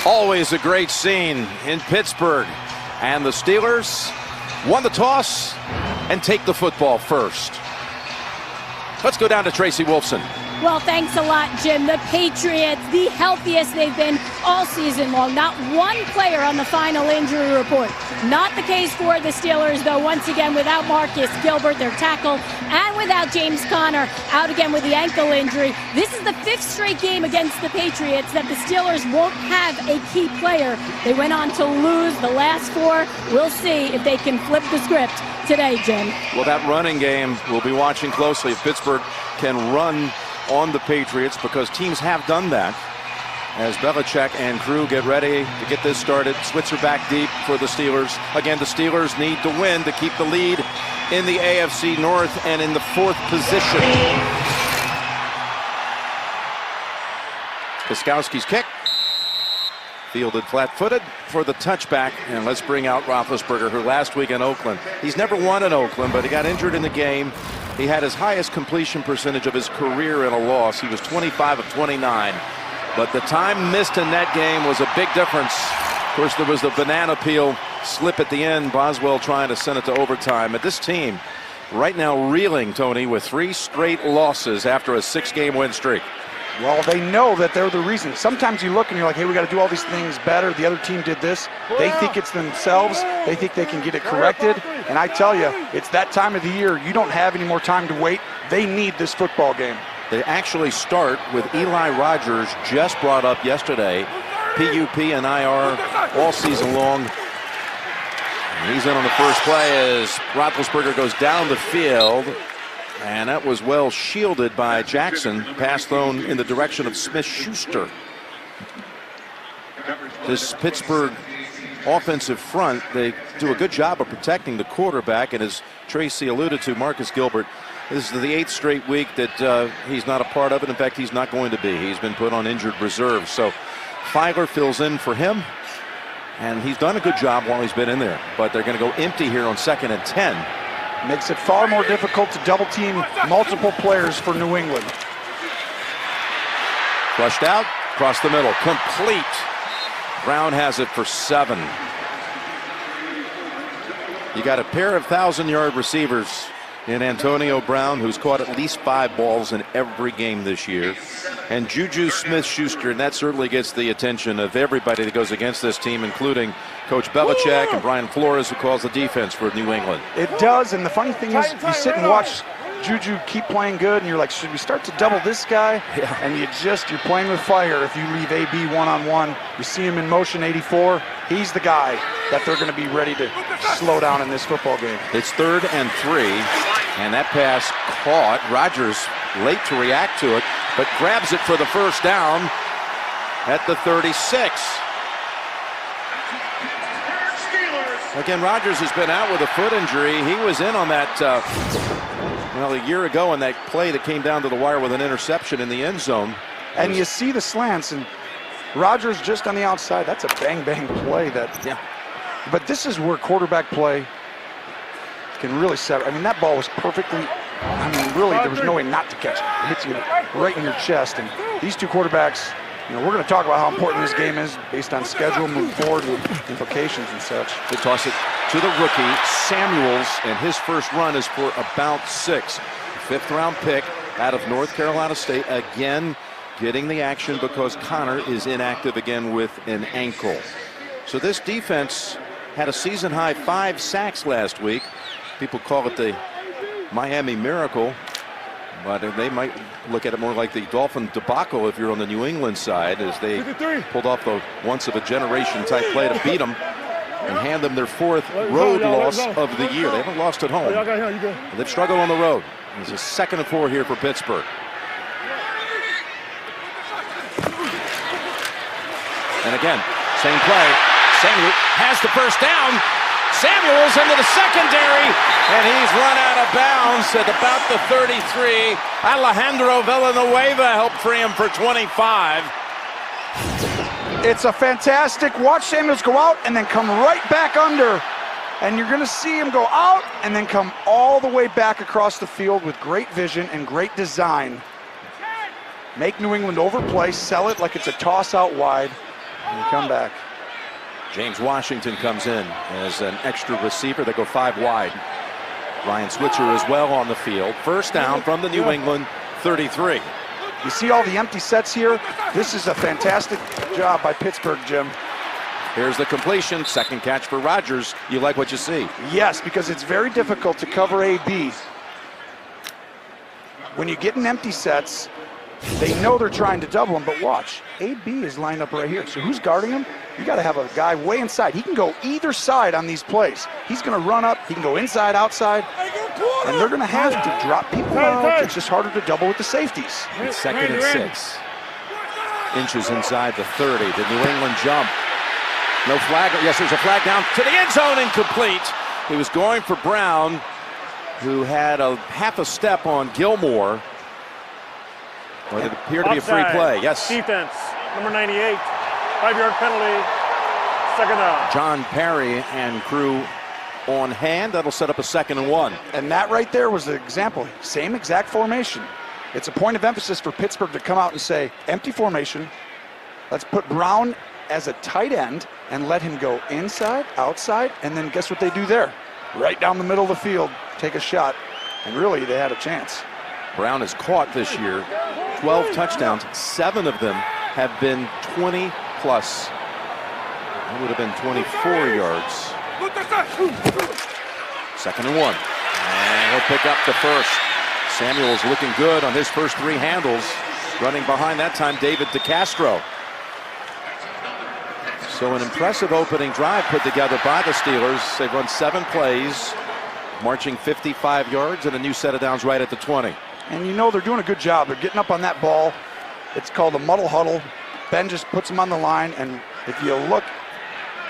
Always a great scene in Pittsburgh. And the Steelers won the toss and take the football first. Let's go down to Tracy Wolfson. Well, thanks a lot, Jim. The Patriots, the healthiest they've been all season long. Not one player on the final injury report. Not the case for the Steelers, though, once again, without Marcus Gilbert, their tackle, and without James Conner, out again with the ankle injury. This is the 5th straight game against the Patriots that the Steelers won't have a key player. They went on to lose the last 4. We'll see if they can flip the script today, Jim. Well, that running game, we'll be watching closely if Pittsburgh can run on the Patriots, because teams have done that. As Belichick and crew get ready to get this started, Switzer back deep for the Steelers. Again, the Steelers need to win to keep the lead in the AFC North and in the 4th position. Gostkowski's kick, fielded flat-footed for the touchback. And let's bring out Roethlisberger, who last week in Oakland, he's never won in Oakland, but he got injured in the game. He had his highest completion percentage of his career in a loss. He was 25 of 29. But the time missed in that game was a big difference. Of course, there was the banana peel slip at the end. Boswell trying to send it to overtime. But this team right now reeling, Tony, with 3 straight losses after a 6-game win streak. Well, they know that they're the reason. Sometimes you look and you're like, hey, we got to do all these things better. The other team did this. They think it's themselves. They think they can get it corrected. And I tell you, it's that time of the year. You don't have any more time to wait. They need this football game. They actually start with Eli Rogers, just brought up yesterday. PUP and IR all season long. And he's in on the first play as Roethlisberger goes down the field. And that was well shielded by Jackson. Pass thrown in the direction of Smith-Schuster. This Pittsburgh offensive front, they do a good job of protecting the quarterback. And as Tracy alluded to, Marcus Gilbert, this is the 8th straight week that he's not a part of it. In fact, he's not going to be. He's been put on injured reserve. So Filer fills in for him. And he's done a good job while he's been in there. But they're going to go empty here on 2nd and 10. Makes it far more difficult to double team multiple players for New England. Flushed out, across the middle, complete. Brown has it for 7. You got a pair of 1,000-yard receivers in Antonio Brown, who's caught at least 5 balls in every game this year, and Juju Smith-Schuster, and that certainly gets the attention of everybody that goes against this team, including Coach Belichick and Brian Flores, who calls the defense for New England. It does, and the funny thing is, you sit and watch Juju keep playing good, and you're like, should we start to double this guy? Yeah. And you're playing with fire if you leave AB one-on-one. You see him in motion 84. He's the guy that they're going to be ready to slow down in this football game. It's 3rd and 3, and that pass caught. Rodgers late to react to it, but grabs it for the first down at the 36. Again, Rodgers has been out with a foot injury. He was in on that, well, a year ago in that play that came down to the wire with an interception in the end zone. And you see the slants, and Rodgers just on the outside. That's a bang-bang play. Yeah. But this is where quarterback play can really set. I mean, that ball was perfectly, I mean, really, there was no way not to catch it. It hits you right in your chest. And these two quarterbacks, you know, we're going to talk about how important this game is based on schedule, move forward, and implications and such. They toss it to the rookie, Samuels, and his first run is for about 6. 5th-round pick out of North Carolina State, again getting the action because Conner is inactive again with an ankle. So this defense had a season-high 5 sacks last week. People call it the Miami Miracle, but they might look at it more like the Dolphin debacle if you're on the New England side, as they pulled off the once-of-a-generation type play to beat them and hand them their 4th road loss of the year. They haven't lost at home. They've struggled on the road. It's a 2nd and 4 here for Pittsburgh. And again, same play. Samuel has the first down. Samuel's into the secondary, and he's run out of bounds at about the 33. Alejandro Villanueva helped free him for 25. It's a fantastic, watch Samuels go out and then come right back under. And you're going to see him go out and then come all the way back across the field with great vision and great design. Make New England overplay, sell it like it's a toss out wide. and come back. James Washington comes in as an extra receiver. They go 5 wide. Ryan Switzer as well on the field. First down from the New England 33. You see all the empty sets here? This is a fantastic job by Pittsburgh, Jim. Here's the completion. Second catch for Rodgers. You like what you see? Yes, because it's very difficult to cover AB. When you get in empty sets, they know they're trying to double him, but watch. AB is lined up right here. So who's guarding him? You got to have a guy way inside. He can go either side on these plays. He's going to run up. He can go inside, outside. And they're going to have to drop people out. It's just harder to double with the safeties. It's 2nd and 6. Inches inside the 30. The New England jump. No flag. Yes, there's a flag down to the end zone. Incomplete. He was going for Brown, who had a half a step on Gilmore. But it appeared to be a free play. Yes. Defense, number 98. 5-yard penalty. Second down. John Perry and crew on hand. That'll set up a 2nd and 1. And that right there was the example. Same exact formation. It's a point of emphasis for Pittsburgh to come out and say, empty formation. Let's put Brown as a tight end and let him go inside, outside, and then guess what they do there? Right down the middle of the field, take a shot. And really, they had a chance. Brown has caught this year 12 touchdowns. 7 of them have been 20 plus. That would have been 24 yards. 2nd and 1. And he'll pick up the first. Samuel's looking good on his first 3 handles. Running behind that time, David DeCastro. So an impressive opening drive put together by the Steelers. They've run 7 plays, marching 55 yards and a new set of downs right at the 20. And you know they're doing a good job. They're getting up on that ball. It's called a muddle huddle. Ben just puts him on the line, and if you look,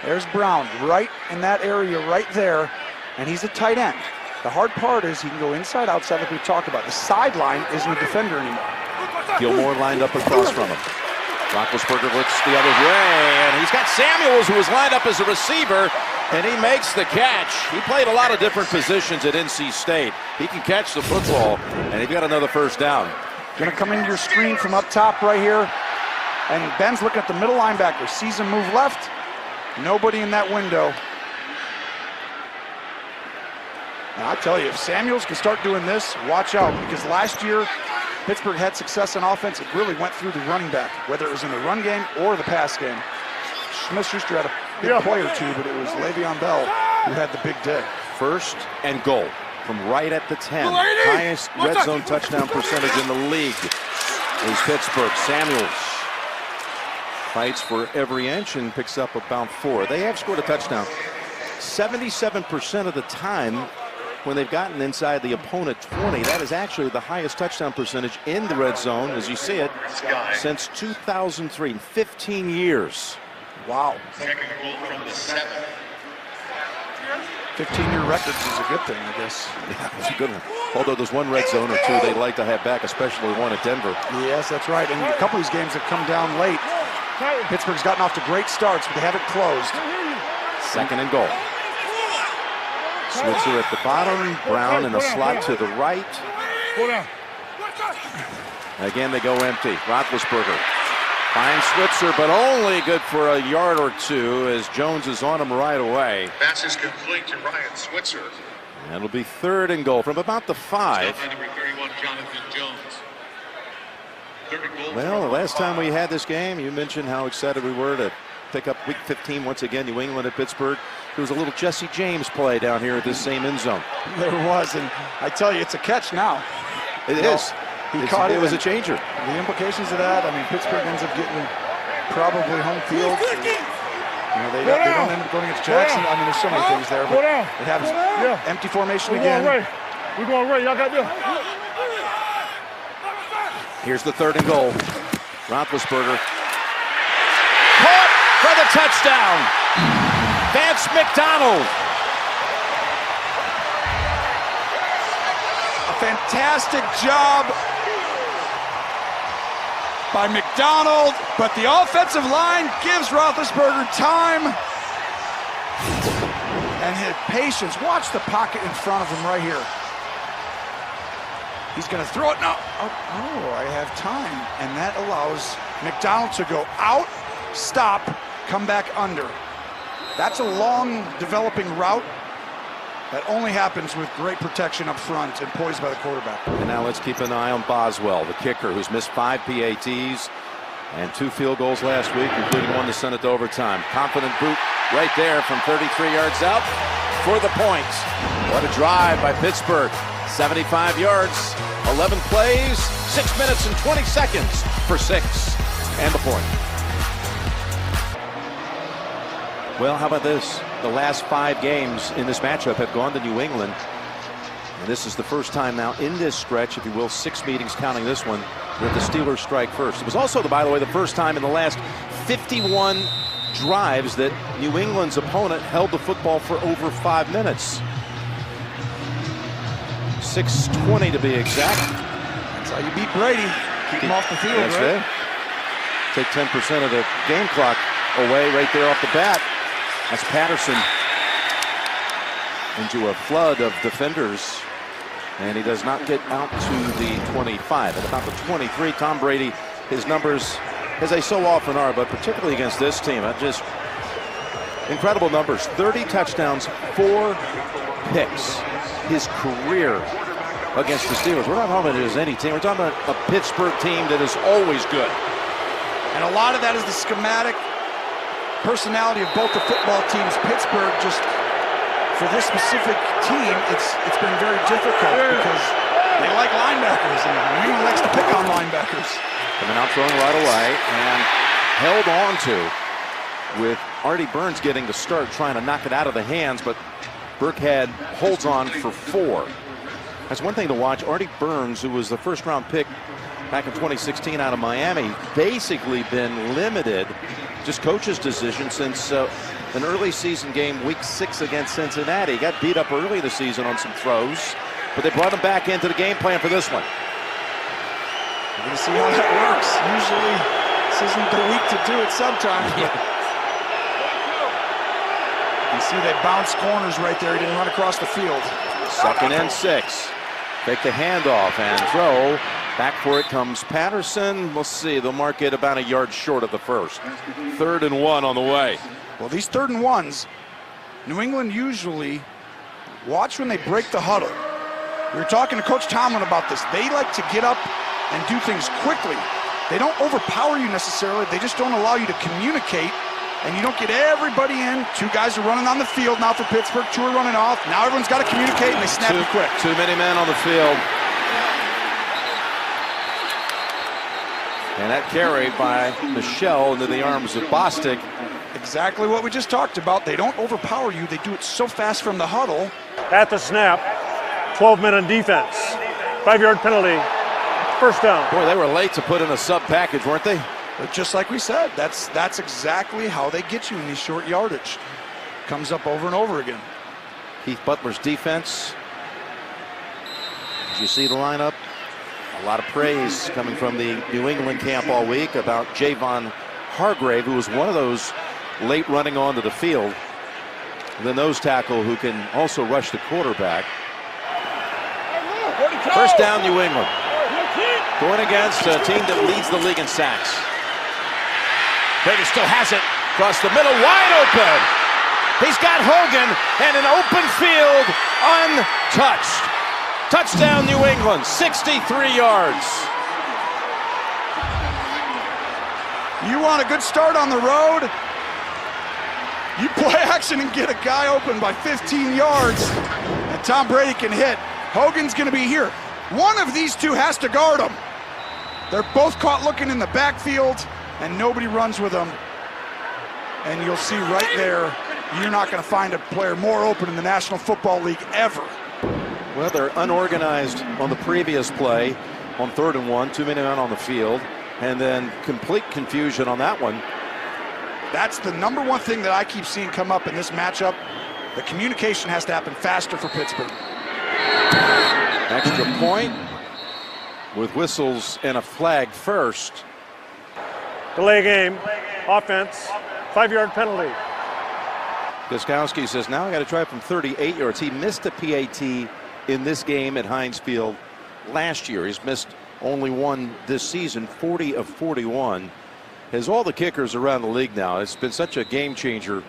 there's Brown right in that area right there, and he's a tight end. The hard part is he can go inside, outside like we talked about. The sideline isn't a defender anymore. Gilmore lined up across from him. Roethlisberger looks the other way, and he's got Samuels, who was lined up as a receiver, and he makes the catch. He played a lot of different positions at NC State. He can catch the football, and he got another first down. Going to come into your screen from up top right here, and Ben's looking at the middle linebacker. Sees him move left. Nobody in that window. Now, I tell you, if Samuels can start doing this, watch out, because last year, Pittsburgh had success on offense. It really went through the running back, whether it was in the run game or the pass game. Smith-Schuster had a big play or two, but it was Le'Veon Bell who had the big day. 1st and goal from right at the 10. Highest red zone touchdown percentage in the league is Pittsburgh. Samuels fights for every inch and picks up about 4. They have scored a touchdown 77% of the time when they've gotten inside the opponent 20. That is actually the highest touchdown percentage in the red zone, as you see it, since 2003, 15 years. Wow. Second goal from the 7. 15-year records is a good thing, I guess. Yeah, it's a good one. Although there's one red zone or 2 they'd like to have back, especially one at Denver. Yes, that's right. And a couple of these games have come down late. Pittsburgh's gotten off to great starts, but they haven't closed. 2nd and goal. Switzer at the bottom, Brown in the slot to the right. Again, they go empty. Roethlisberger finds Switzer, but only good for a yard or 2 as Jones is on him right away. Pass is complete to Ryan Switzer. And it'll be 3rd and goal from about the 5. Number 31, Jonathan Jones. Well, the last time we had this game, you mentioned how excited we were to pick up Week 15 once again, New England at Pittsburgh. There was a little Jesse James play down here at this same end zone. There was, and I tell you, it's a catch now. It is. He caught it. It was a changer. The implications of that, I mean, Pittsburgh ends up getting probably home field. You know, they don't end up going against Jackson. I mean, there's so many things there, but it happens. Empty formation again. We're going right. Y'all got this. Here's the 3rd and goal. Roethlisberger caught for the touchdown. Vance McDonald. A fantastic job by McDonald, but the offensive line gives Roethlisberger time and his patience. Watch the pocket in front of him right here. He's going to throw it now. Oh, I have time. And that allows McDonald to go out, stop, come back under. That's a long developing route that only happens with great protection up front and poised by the quarterback. And now let's keep an eye on Boswell, the kicker, who's missed 5 PATs and 2 field goals last week, including one to send it to overtime. Confident boot right there from 33 yards out for the point. What a drive by Pittsburgh. 75 yards, 11 plays, 6 minutes and 20 seconds for 6 and the point. Well, how about this? The last 5 games in this matchup have gone to New England. And this is the first time now in this stretch, if you will, 6 meetings counting this one, that the Steelers strike first. It was also, by the way, the first time in the last 51 drives that New England's opponent held the football for over 5 minutes. 6:20 to be exact. That's how you beat Brady. Keep him off the field, That's right? it. Take 10% of the game clock away right there off the bat. That's Patterson into a flood of defenders, and he does not get out to the 25. At about the 23, Tom Brady, his numbers, as they so often are, but particularly against this team, just incredible numbers. 30 touchdowns, 4 picks. His career against the Steelers. We're not talking about it as any team. We're talking about a Pittsburgh team that is always good. And a lot of that is the schematic personality of both the football teams. Pittsburgh, just for this specific team, it's been very difficult because they like linebackers, and New England likes to pick on linebackers. Coming out throwing right away and held on to with Artie Burns getting the start, trying to knock it out of the hands, but Burkhead holds on for 4. That's one thing to watch. Artie Burns, who was the first-round pick back in 2016 out of Miami, basically been limited, just coach's decision, since an early season game, week 6 against Cincinnati. He got beat up early this season on some throws, but they brought him back into the game plan for this one. We're going to see how that works. Usually, this isn't the week to do it sometimes. You see they bounce corners right there. He didn't run across the field. 2nd and 6. Take the handoff and throw. Back for it comes Patterson. We'll see. They'll mark it about a yard short of the first. 3rd and 1 on the way. Well, these 3rd and 1s, New England usually, watch when they break the huddle. We were talking to Coach Tomlin about this. They like to get up and do things quickly. They don't overpower you necessarily. They just don't allow you to communicate, and you don't get everybody in. 2 guys are running on the field now for Pittsburgh. 2 are running off. Now everyone's got to communicate, and they snap it quick. Too many men on the field. And that carry by Michelle into the arms of Bostic. Exactly what we just talked about. They don't overpower you. They do it so fast from the huddle. At the snap, 12 men on defense. 5-yard penalty. First down. Boy, they were late to put in a sub package, weren't they? But just like we said, that's exactly how they get you in these short yardage. Comes up over and over again. Keith Butler's defense. As you see the lineup, a lot of praise coming from the New England camp all week about Javon Hargrave, who was one of those late running onto the field. The nose tackle who can also rush the quarterback. First down, New England. Going against a team that leads the league in sacks. Brady still has it. Across the middle, wide open. He's got Hogan and an open field, untouched. Touchdown, New England, 63 yards. You want a good start on the road? You play action and get a guy open by 15 yards, and Tom Brady can hit. Hogan's going to be here. One of these 2 has to guard him. They're both caught looking in the backfield, and nobody runs with them. And you'll see right there, you're not going to find a player more open in the National Football League ever. Well, they're unorganized on the previous play on 3rd and 1, 2 men on the field, and then complete confusion on that one. That's the number one thing that I keep seeing come up in this matchup. The communication has to happen faster for Pittsburgh. Extra point with whistles and a flag first. Delay game. Offense. 5-yard penalty. Gostkowski says, now I got to try from 38 yards. He missed a PAT in this game at Heinz Field last year. He's missed only one this season, 40 of 41. as all the kickers around the league now. It's been such a game changer.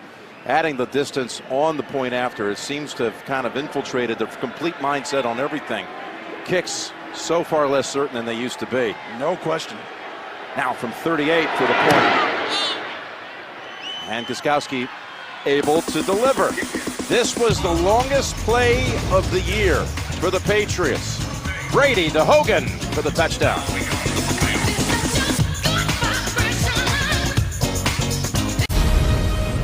Adding the distance on the point after, it seems to have kind of infiltrated the complete mindset on everything. Kicks so far less certain than they used to be. No question. Now from 38 for the point. And Gostkowski able to deliver. This was the longest play of the year for the Patriots. Brady to Hogan for the touchdown.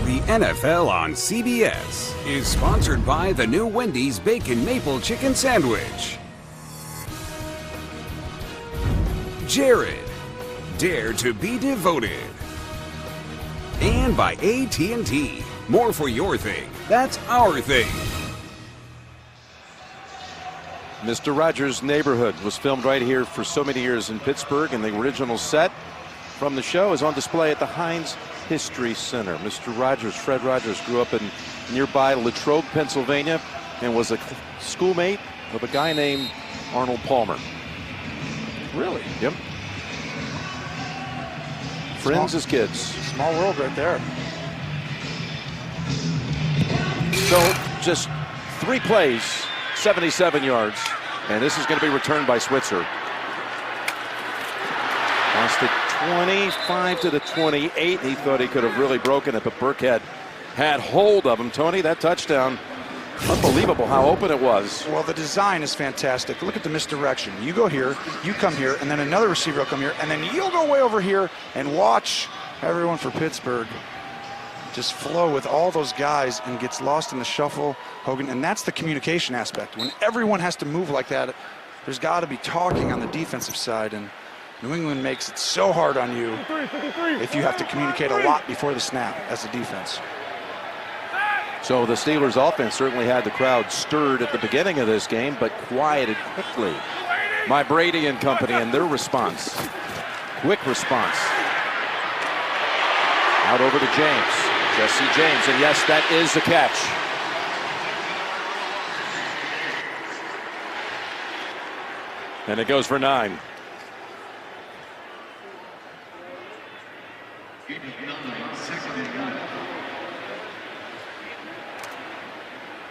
The NFL on CBS is sponsored by the new Wendy's Bacon Maple Chicken Sandwich. Jared, dare to be devoted. And by AT&T, more for your thing, that's our thing. Mr. Rogers' Neighborhood was filmed right here for so many years in Pittsburgh, and the original set from the show is on display at the Heinz History Center. Mr. Rogers, Fred Rogers, grew up in nearby Latrobe, Pennsylvania, and was a schoolmate of a guy named Arnold Palmer. Really? Yep. Friends as kids. Small world right there. So just 3 plays, 77 yards, and this is going to be returned by Switzer. Lost it 25 to the 28. He thought he could have really broken it, but Burkhead had hold of him. Tony, that touchdown, unbelievable how open it was. Well, the design is fantastic. Look at the misdirection. You go here, you come here, and then another receiver will come here, and then you'll go way over here, and watch everyone for Pittsburgh just flow with all those guys and gets lost in the shuffle, Hogan. And that's the communication aspect. When everyone has to move like that, there's got to be talking on the defensive side, and New England makes it so hard on you if you have to communicate a lot before the snap as a defense. So the Steelers offense certainly had the crowd stirred at the beginning of this game, but quieted quickly by Brady and company and their response. Quick response. Out over to James. Jesse James, and yes, that is the catch. And it goes for 9.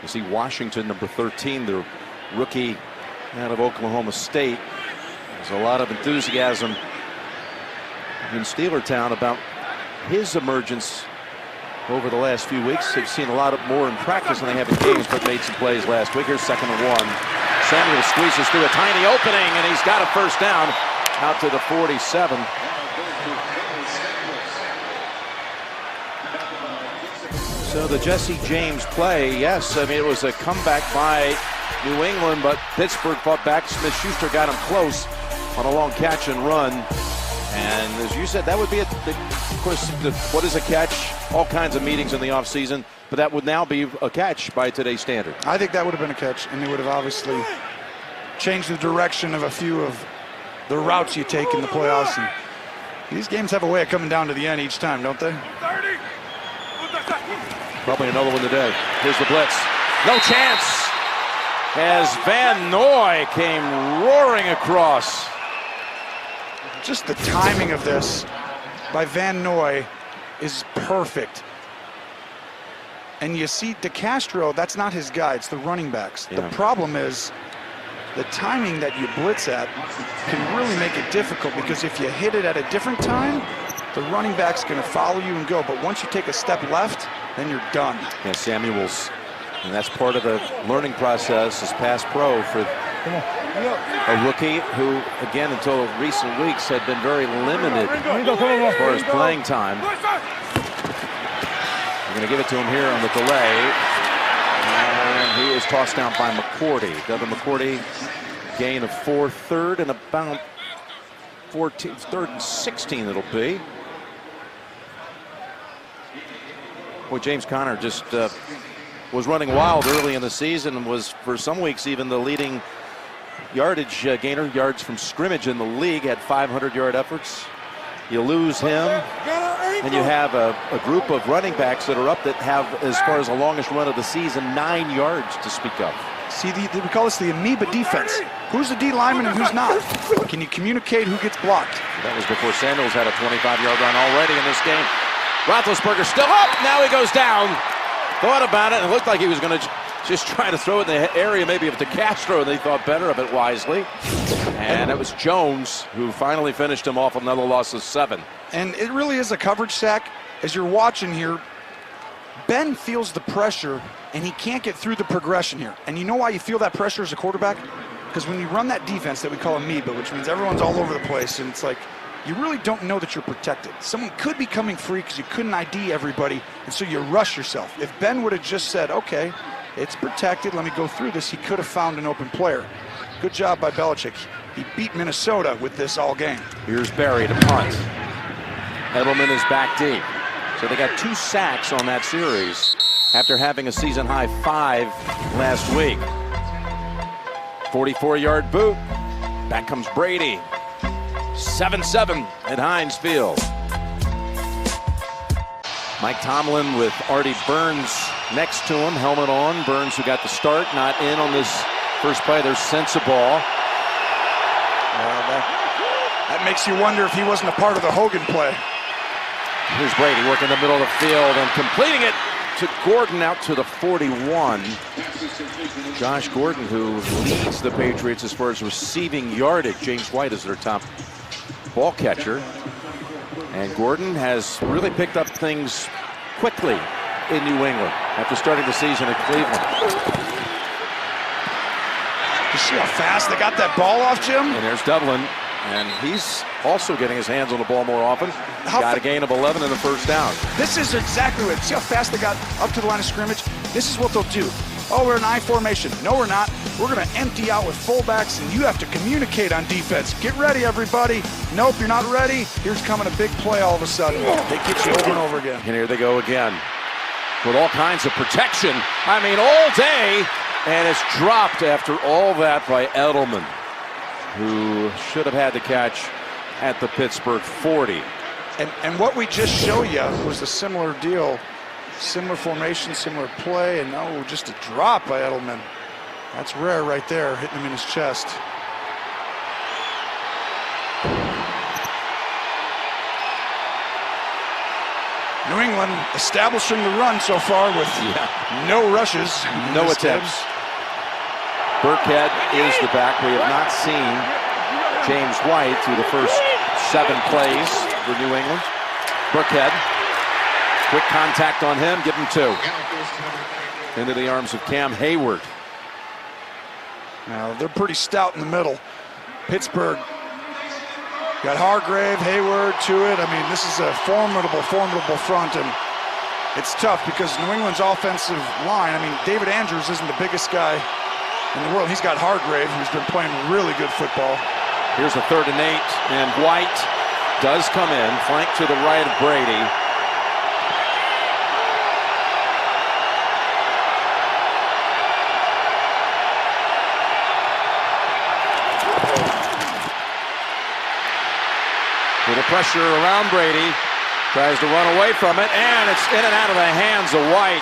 You see Washington, number 13, the rookie out of Oklahoma State. There's a lot of enthusiasm in Steelertown about his emergence over the last few weeks. They've seen a lot more in practice than they have in games, but made some plays last week. Here's 2nd and 1. Samuel squeezes through a tiny opening, and he's got a first down out to the 47. So the Jesse James play, yes, I mean, it was a comeback by New England, but Pittsburgh fought back. Smith-Schuster got him close on a long catch and run. And as you said, that would be, of course, what is a catch? All kinds of meetings in the offseason, but that would now be a catch by today's standard. I think that would have been a catch, and it would have obviously changed the direction of a few of the routes you take in the playoffs. And these games have a way of coming down to the end each time, don't they? Probably another one today. Here's the blitz. No chance as Van Noy came roaring across. Just the timing of this by Van Noy is perfect. And you see DeCastro, that's not his guy, it's the running backs. Yeah. The problem is the timing that you blitz at can really make it difficult, because if you hit it at a different time, the running back's going to follow you and go. But once you take a step left, then you're done. Yeah, Samuels, and that's part of the learning process as pass pro for a rookie who, again, until recent weeks had been very limited as far as playing time. We're going to give it to him here on the delay. And he is tossed down by McCourty. Devin McCourty, gain of 4, 3rd and about 14, 3rd and 16 it'll be. Boy, James Conner just was running wild early in the season and was, for some weeks, even the leading yardage gainer, yards from scrimmage in the league, had 500-yard efforts. You lose him, and you have a group of running backs that are up that have, as far as the longest run of the season, 9 yards to speak of. See, we call this the amoeba defense. Who's the D lineman and who's not? Can you communicate who gets blocked? That was before Samuels had a 25-yard run already in this game. Roethlisberger still up. Now he goes down. Thought about it, and it looked like he was going to just try to throw it in the area maybe of DeCastro, and they thought better of it wisely. And it was Jones who finally finished him off another loss of 7. And it really is a coverage sack. As you're watching here, Ben feels the pressure, and he can't get through the progression here. And you know why you feel that pressure as a quarterback? Because when you run that defense that we call amoeba, which means everyone's all over the place, and it's like you really don't know that you're protected. Someone could be coming free because you couldn't ID everybody, and so you rush yourself. If Ben would have just said, okay, it's protected, let me go through this, he could have found an open player. Good job by Belichick. He beat Minnesota with this all game. Here's Barry to punt. Edelman is back deep. So they got 2 sacks on that series after having a season-high 5 last week. 44-yard boot. Back comes Brady. 7-7 at Heinz Field. Mike Tomlin with Artie Burns next to him, helmet on. Burns, who got the start, not in on this first play. There's Sensabaugh. Well, that makes you wonder if he wasn't a part of the Hogan play. Here's Brady working the middle of the field and completing it to Gordon out to the 41. Josh Gordon, who leads the Patriots as far as receiving yardage. James White is their top ball catcher. And Gordon has really picked up things quickly in New England after starting the season at Cleveland. You see how fast they got that ball off, Jim? And there's Dublin, and he's also getting his hands on the ball more often. Got a gain of 11 in the first down. This is exactly what. See how fast they got up to the line of scrimmage? This is what they'll do. Oh, we're in I formation. No, we're not. We're going to empty out with fullbacks, and you have to communicate on defense. Get ready, everybody. Nope, you're not ready. Here's coming a big play all of a sudden. They get you over and over again. And here they go again with all kinds of protection. I mean, all day, and it's dropped after all that by Edelman, who should have had the catch at the Pittsburgh 40. And what we just showed you was a similar deal. Similar formation, similar play, and oh, just a drop by Edelman. That's rare right there, hitting him in his chest. New England establishing the run so far with no rushes. No attempts. Burkhead is the back. We have not seen James White through the first 7 plays for New England. Burkhead. Quick contact on him, give him 2. Into the arms of Cam Hayward. Now, they're pretty stout in the middle. Pittsburgh got Hargrave, Hayward to it. I mean, this is a formidable front, and it's tough because New England's offensive line, I mean, David Andrews isn't the biggest guy in the world. He's got Hargrave, who's been playing really good football. Here's a 3rd and 8, and White does come in, flank to the right of Brady. Little pressure around Brady, tries to run away from it, and it's in and out of the hands of White.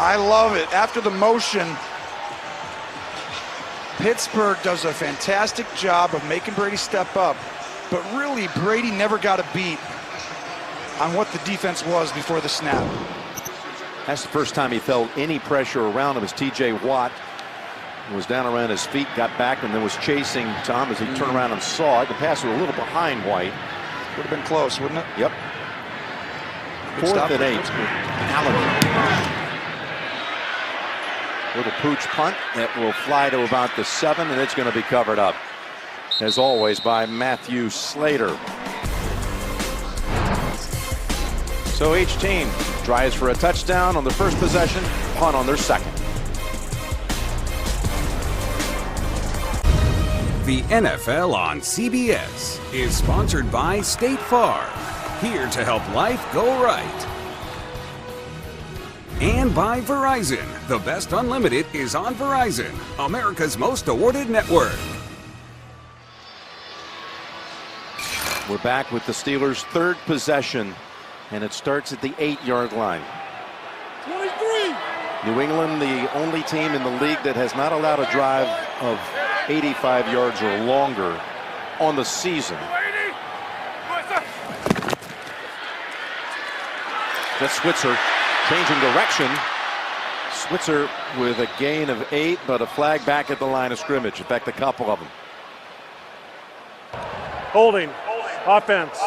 I love it. After the motion, Pittsburgh does a fantastic job of making Brady step up, but really Brady never got a beat on what the defense was before the snap. That's the first time he felt any pressure around him as T.J. Watt was down around his feet, got back, and then was chasing Tom as he turned around and saw it. The pass was a little behind White. Would have been close, wouldn't it? Yep. 4th and 8. Allen. Little pooch punt that will fly to about the 7, and it's going to be covered up, as always, by Matthew Slater. So each team tries for a touchdown on their first possession, punt on their second. The NFL on CBS is sponsored by State Farm, here to help life go right. And by Verizon. The best unlimited is on Verizon, America's most awarded network. We're back with the Steelers' third possession, and it starts at the 8-yard line. 23. New England, the only team in the league that has not allowed a drive of 85 yards or longer on the season. That's Switzer changing direction. Switzer with a gain of 8, but a flag back at the line of scrimmage. In fact, a couple of them. Holding. Offense.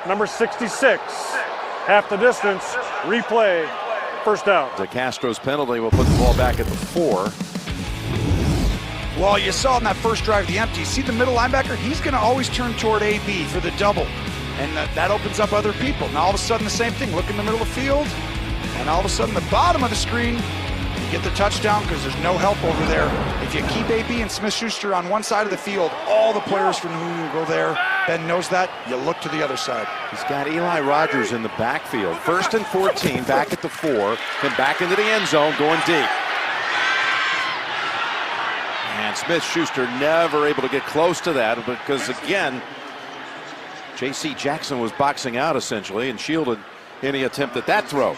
Number 66. Half the distance. Replay. First down. De Castro's penalty will put the ball back at the 4. Well, you saw in that first drive the empty. See the middle linebacker? He's going to always turn toward AB for the double. And that opens up other people. Now all of a sudden the same thing. Look in the middle of the field. And all of a sudden the bottom of the screen, you get the touchdown because there's no help over there. If you keep AB and Smith-Schuster on one side of the field, all the players from whom you go there. Ben knows that. You look to the other side. He's got Eli Rogers in the backfield. 1st and 14, back at the 4. Then back into the end zone, going deep. And Smith-Schuster never able to get close to that because, again, J.C. Jackson was boxing out essentially and shielded any attempt at that throw.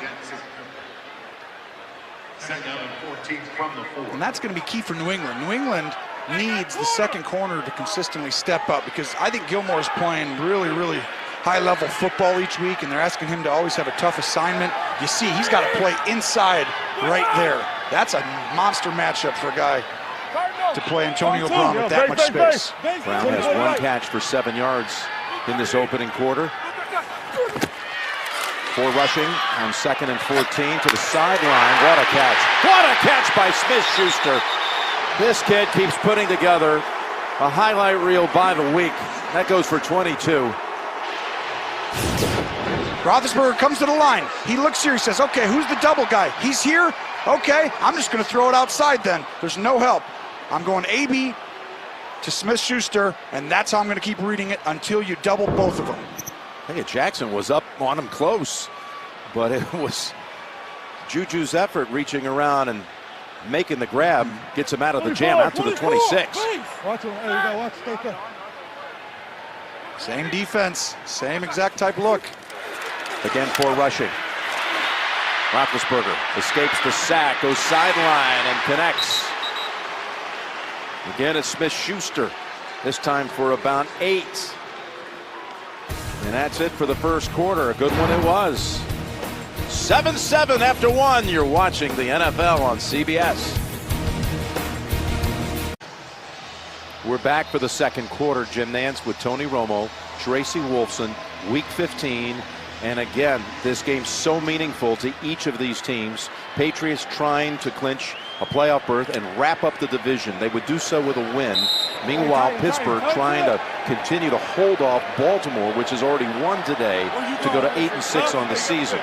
Second down and 14 from the 4. And that's going to be key for New England. New England needs the second corner to consistently step up because I think Gilmore is playing really, really high-level football each week, and they're asking him to always have a tough assignment. You see, he's got to play inside right there. That's a monster matchup for a guy to play Antonio Brown with that much space. Brown has 1 catch for 7 yards in this opening quarter. 4 rushing on 2nd and 14 to the sideline. What a catch. What a catch by Smith-Schuster. This kid keeps putting together a highlight reel by the week. That goes for 22. Roethlisberger comes to the line. He looks here. He says, okay, who's the double guy? He's here? Okay, I'm just going to throw it outside then. There's no help. I'm going AB to Smith-Schuster, and that's how I'm going to keep reading it until you double both of them. I think Jackson was up on him close, but it was Juju's effort reaching around and making the grab, gets him out of the jam, out to the 26. Watch him. Hey, you gotta watch. Stay there. Same defense, same exact type look. Again, 4 rushing. Roethlisberger escapes the sack, goes sideline and connects. Again, it's Smith-Schuster, this time for about 8. And that's it for the first quarter. A good one it was. 7-7 after 1. You're watching the NFL on CBS. We're back for the second quarter. Jim Nantz with Tony Romo, Tracy Wolfson, Week 15. And again, this game's so meaningful to each of these teams. Patriots trying to clinch a playoff berth and wrap up the division. They would do so with a win. Meanwhile, Pittsburgh trying to continue to hold off Baltimore, which has already won today, to go to 8-6 on the season.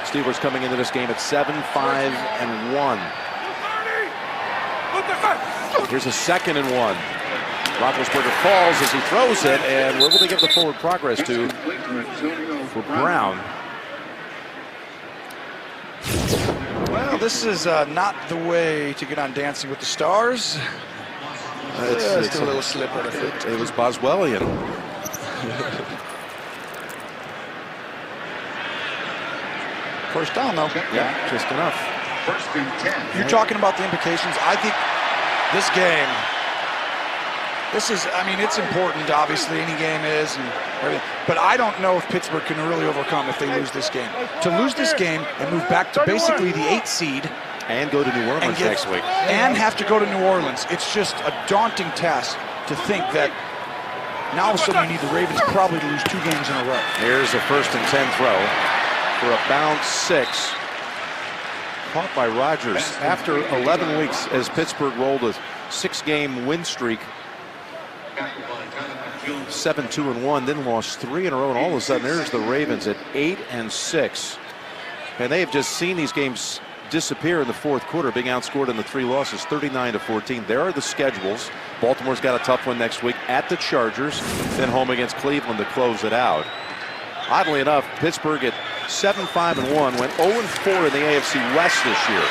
Steelers coming into this game at 7-5-1. Here's a 2nd and 1. Roethlisberger falls as he throws it, and we're able to give the forward progress to for Brown. Well, this is not the way to get on Dancing with the Stars. It's a little slip of the foot. It was Boswellian. First down, though. Yeah, just enough. First and 10. You're talking about the implications. I think this game, I mean, it's important, obviously, any game is, and everything. But I don't know if Pittsburgh can really overcome if they lose this game. To lose this game and move back to basically the 8th seed. And go to New Orleans next week. And have to go to New Orleans. It's just a daunting task to think that now all of a sudden we need the Ravens probably to lose 2 games in a row. Here's a 1st and 10 throw for a bounce 6. Caught by Rodgers after 11 weeks as Pittsburgh rolled a 6-game win streak. 7-2-1, then lost 3 in a row, and all of a sudden there's the Ravens at 8-6. And they have just seen these games disappear in the fourth quarter, being outscored in the 3 losses, 39-14. There are the schedules. Baltimore's got a tough one next week at the Chargers, then home against Cleveland to close it out. Oddly enough, Pittsburgh at 7-5-1 went 0-4 in the AFC West this year.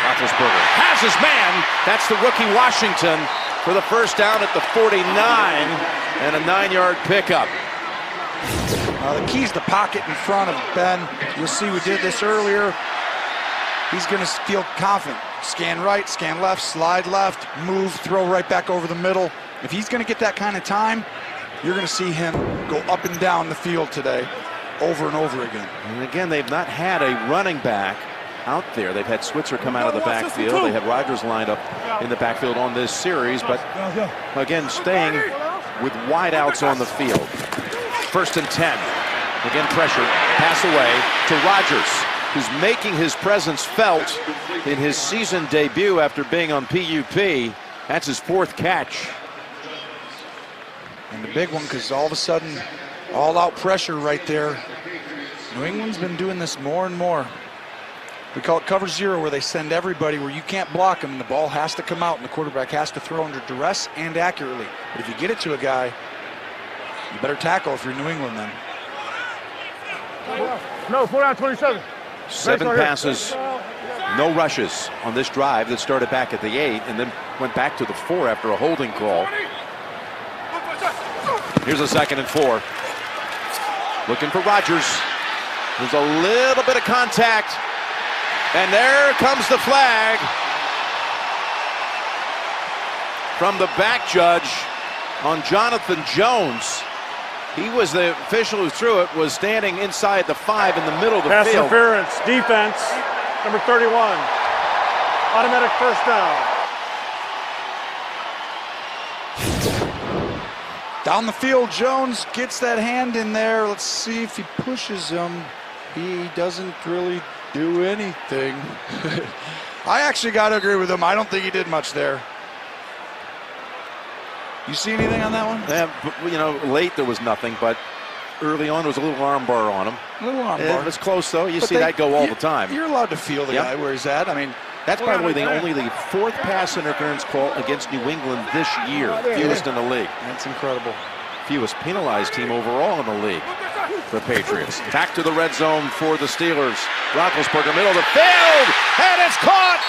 Roethlisberger has his man. That's the rookie Washington. for the first down at the 49 and a 9-yard pickup. The key is the pocket in front of Ben. You'll see we did this earlier. He's going to feel confident. Scan right, scan left, slide left, move, throw right back over the middle. If he's going to get that kind of time, you're going to see him go up and down the field today over and over again. And again, they've not had a running back out there. They've had Switzer come out of the backfield. They had Rodgers lined up in the backfield on this series, but again, staying with wideouts on the field. 1st and 10. Again, pressure, pass away to Rodgers, who's making his presence felt in his season debut after being on PUP. That's his 4th catch. And the big one, because all of a sudden, all-out pressure right there. New England's been doing this more and more. We call it cover 0, where they send everybody where you can't block them, and the ball has to come out, and the quarterback has to throw under duress and accurately. But if you get it to a guy, you better tackle if you're New England then. No, 4 down, 27. 7 passes, no rushes on this drive that started back at the 8 and then went back to the 4 after a holding call. Here's a 2nd and 4. Looking for Rodgers. There's a little bit of contact. And there comes the flag from the back judge on Jonathan Jones. He was the official who threw it, was standing inside the 5 in the middle of the Pass field. interference, defense, number 31. Automatic first down. Down the field, Jones gets that hand in there. Let's see if he pushes him. He doesn't really do anything. I actually got to agree with him. I don't think he did much there. You see anything on that one? Yeah, you know, late there was nothing, but early on there was a little arm bar on him. A little arm bar. It was close, though. You see that go all the time. You're allowed to feel the guy where he's at. I mean, that's, by the way, only the 4th pass interference call against New England this year. Fewest in the league. That's incredible. Fewest penalized team overall in the league. The Patriots. Back to the red zone for the Steelers. Roethlisberger, middle of the field, and it's caught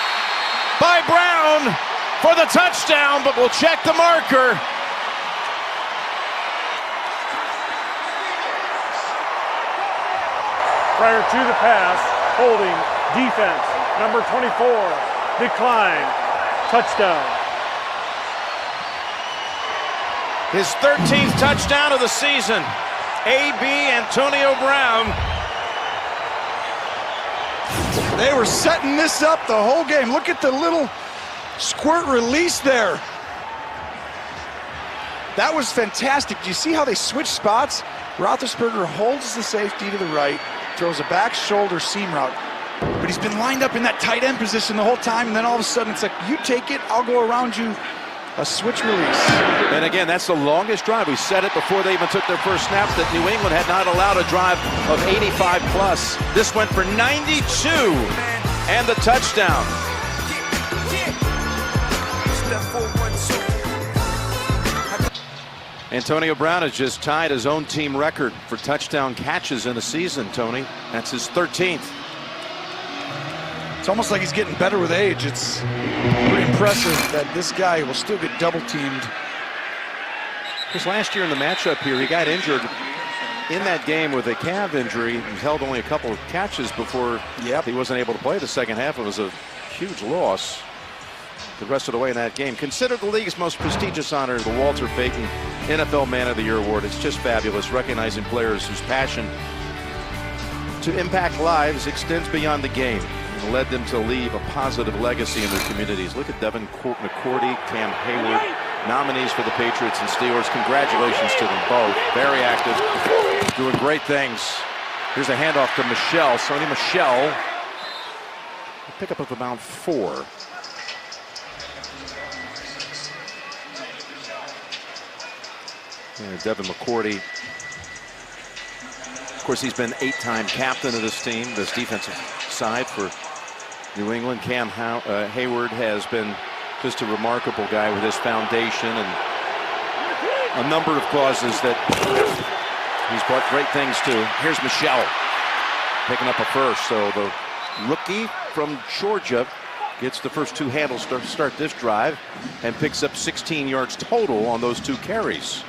by Brown for the touchdown, but we'll check the marker. Prior to the pass, holding, defense, number 24, decline, touchdown. His 13th touchdown of the season. A.B. Antonio Brown. They were setting this up the whole game. Look at the little squirt release there. That was fantastic. Do you see how they switched spots? Roethlisberger holds the safety to the right, throws a back shoulder seam route. But he's been lined up in that tight end position the whole time, and then all of a sudden it's like, you take it, I'll go around you. A switch release. And again, that's the longest drive. We said it before they even took their first snap that New England had not allowed a drive of 85 plus. This went for 92 and the touchdown. Antonio Brown has just tied his own team record for touchdown catches in a season, Tony. That's his 13th. It's almost like he's getting better with age. It's pretty impressive that this guy will still get double-teamed. Because last year in the matchup here, he got injured in that game with a calf injury. He held only a couple of catches before he wasn't able to play the second half. It was a huge loss the rest of the way in that game. Considered the league's most prestigious honor, the Walter Payton NFL Man of the Year Award. It's just fabulous, recognizing players whose passion to impact lives extends beyond the game and led them to leave a positive legacy in their communities. Look at Devin McCourty, Cam Hayward, nominees for the Patriots and Steelers. Congratulations to them both. Very active, doing great things. Here's a handoff to Michelle. Sony Michelle. A pickup of about 4. And Devin McCourty. Of course, he's been 8-time captain of this team, this defensive side for New England. Cam Hayward has been just a remarkable guy with his foundation and a number of causes that he's brought great things to. Here's Michelle picking up a first. So the rookie from Georgia gets the first 2 handles to start this drive and picks up 16 yards total on those 2 carries.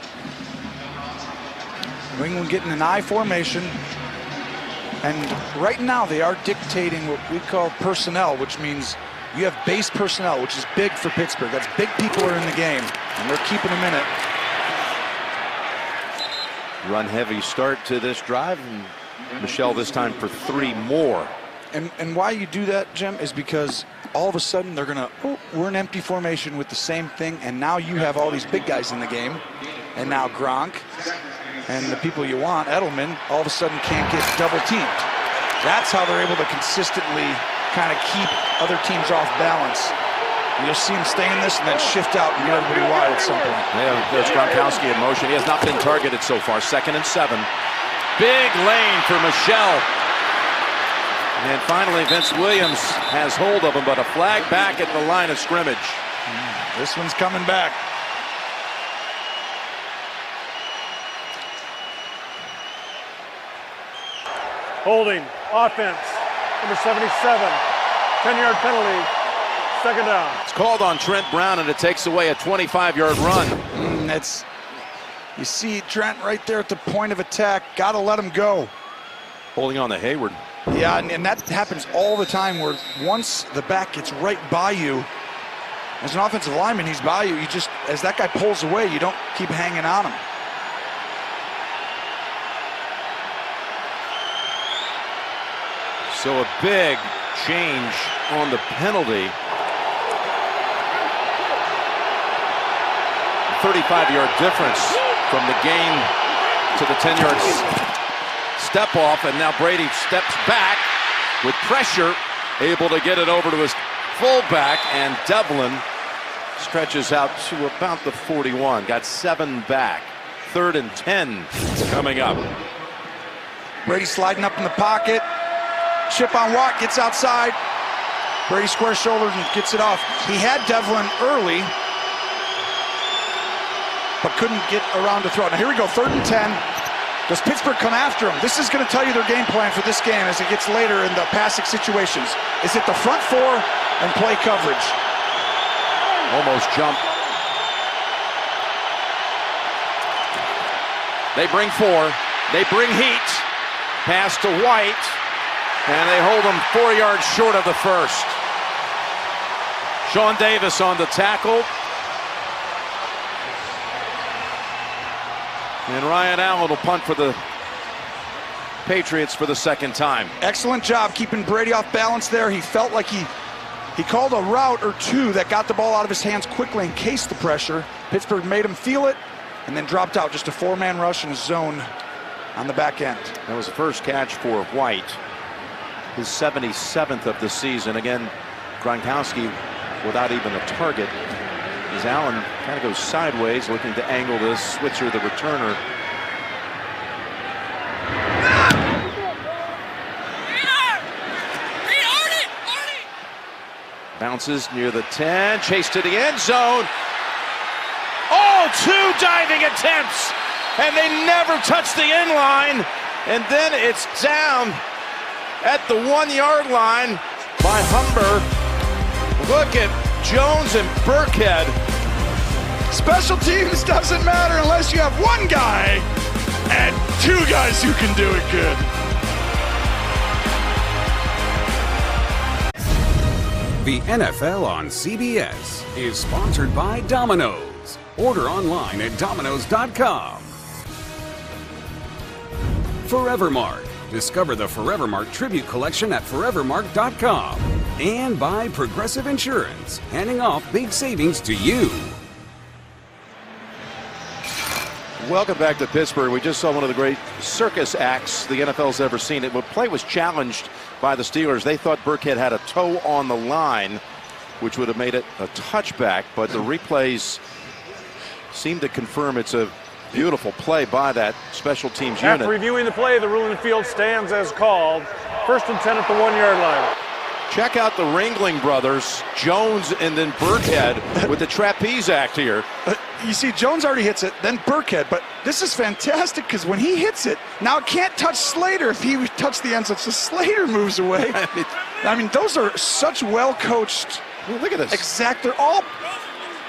New England getting an I formation. And right now they are dictating what we call personnel, which means you have base personnel, which is big for Pittsburgh. That's big people are in the game, and they're keeping them in it. Run heavy start to this drive, and Michelle this time for 3 more. And why you do that, Jim, is because all of a sudden they're gonna, oh, we're in empty formation with the same thing, and now you have all these big guys in the game, and now Gronk and the people you want, Edelman, all of a sudden can't get double teamed. That's how they're able to consistently kind of keep other teams off balance. And you'll see him stay in this and then shift out and get everybody wide at some point. Yeah, there's Gronkowski in motion. He has not been targeted so far. 2nd and 7. Big lane for Michelle. And finally, Vince Williams has hold of him, but a flag back at the line of scrimmage. This one's coming back. Holding, offense, number 77, 10-yard penalty, 2nd down. It's called on Trent Brown, and it takes away a 25-yard run. You see Trent right there at the point of attack. Got to let him go. Holding on to Hayward. Yeah, and that happens all the time where once the back gets right by you, as an offensive lineman, he's by you. You just, as that guy pulls away, you don't keep hanging on him. So a big change on the penalty. 35-yard difference from the gain to the 10-yard step off, and now Brady steps back with pressure, able to get it over to his fullback, and Devlin stretches out to about the 41. Got 7 back. 3rd and 10 coming up. Brady sliding up in the pocket. Chip on Watt, gets outside. Brady square shoulders and gets it off. He had Devlin early, but couldn't get around to throw it. Now here we go, 3rd and 10. Does Pittsburgh come after him? This is going to tell you their game plan for this game as it gets later in the passing situations. Is it the front 4 and play coverage? Almost jump. They bring 4. They bring heat. Pass to White. And they hold him 4 yards short of the first. Sean Davis on the tackle. And Ryan Allen will punt for the Patriots for the 2nd time. Excellent job keeping Brady off balance there. He felt like he called a route or 2 that got the ball out of his hands quickly and cased the pressure. Pittsburgh made him feel it and then dropped out. Just a 4-man rush in a zone on the back end. That was the first catch for White. His 77th of the season. Again, Gronkowski without even a target. As Allen kind of goes sideways, looking to angle this. Switzer, the returner. Bounces near the 10, chase to the end zone. Oh, 2 diving attempts, and they never touch the end line. And then it's down at the 1-yard line by Humber. Look at Jones and Burkhead. Special teams doesn't matter unless you have 1 guy and 2 guys who can do it good. The NFL on CBS is sponsored by Domino's. Order online at Domino's.com. Forevermark. Discover the Forevermark Tribute Collection at Forevermark.com. And by Progressive Insurance, handing off big savings to you. Welcome back to Pittsburgh. We just saw one of the great circus acts the NFL's ever seen. The play was challenged by the Steelers. They thought Burkhead had a toe on the line, which would have made it a touchback, but the replays seem to confirm it's a beautiful play by that special teams unit. After reviewing the play, the rule in the field stands as called. 1st and 10 at the 1-yard line. Check out the Ringling brothers, Jones and then Burkhead with the trapeze act here. You see, Jones already hits it, then Burkhead, but this is fantastic because when he hits it, now it can't touch Slater if he would touch the end zone, so Slater moves away. I mean, those are such well-coached. Look at this. They're all,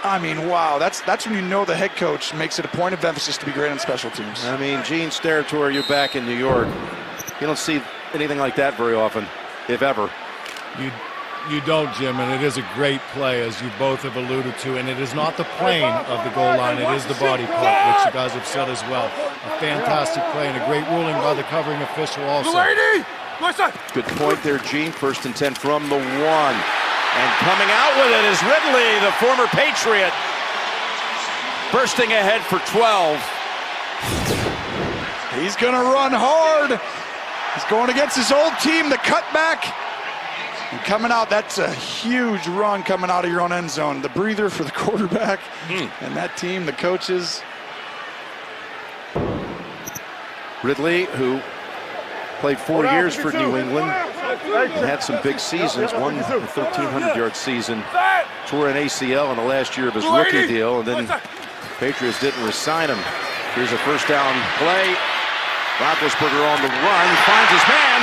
I mean, wow, that's when you know the head coach makes it a point of emphasis to be great on special teams. I mean, Gene Steratore, you're back in New York. You don't see anything like that very often, if ever. You don't, Jim, and it is a great play, as you both have alluded to, and it is not the plane of the goal line, it is the body part, which you guys have said as well. A fantastic play and a great ruling by the covering official also. Good point there, Gene. 1st and 10 from the 1. And coming out with it is Ridley, the former Patriot. Bursting ahead for 12. He's going to run hard. He's going against his old team, the cutback. And coming out, that's a huge run coming out of your own end zone. The breather for the quarterback and that team, the coaches. Ridley, who played 4 years for New England, and had some big seasons, won a 1,300-yard season, tore an ACL in the last year of his rookie deal, and then Patriots didn't re-sign him. Here's a first down play. Roethlisberger on the run, finds his man.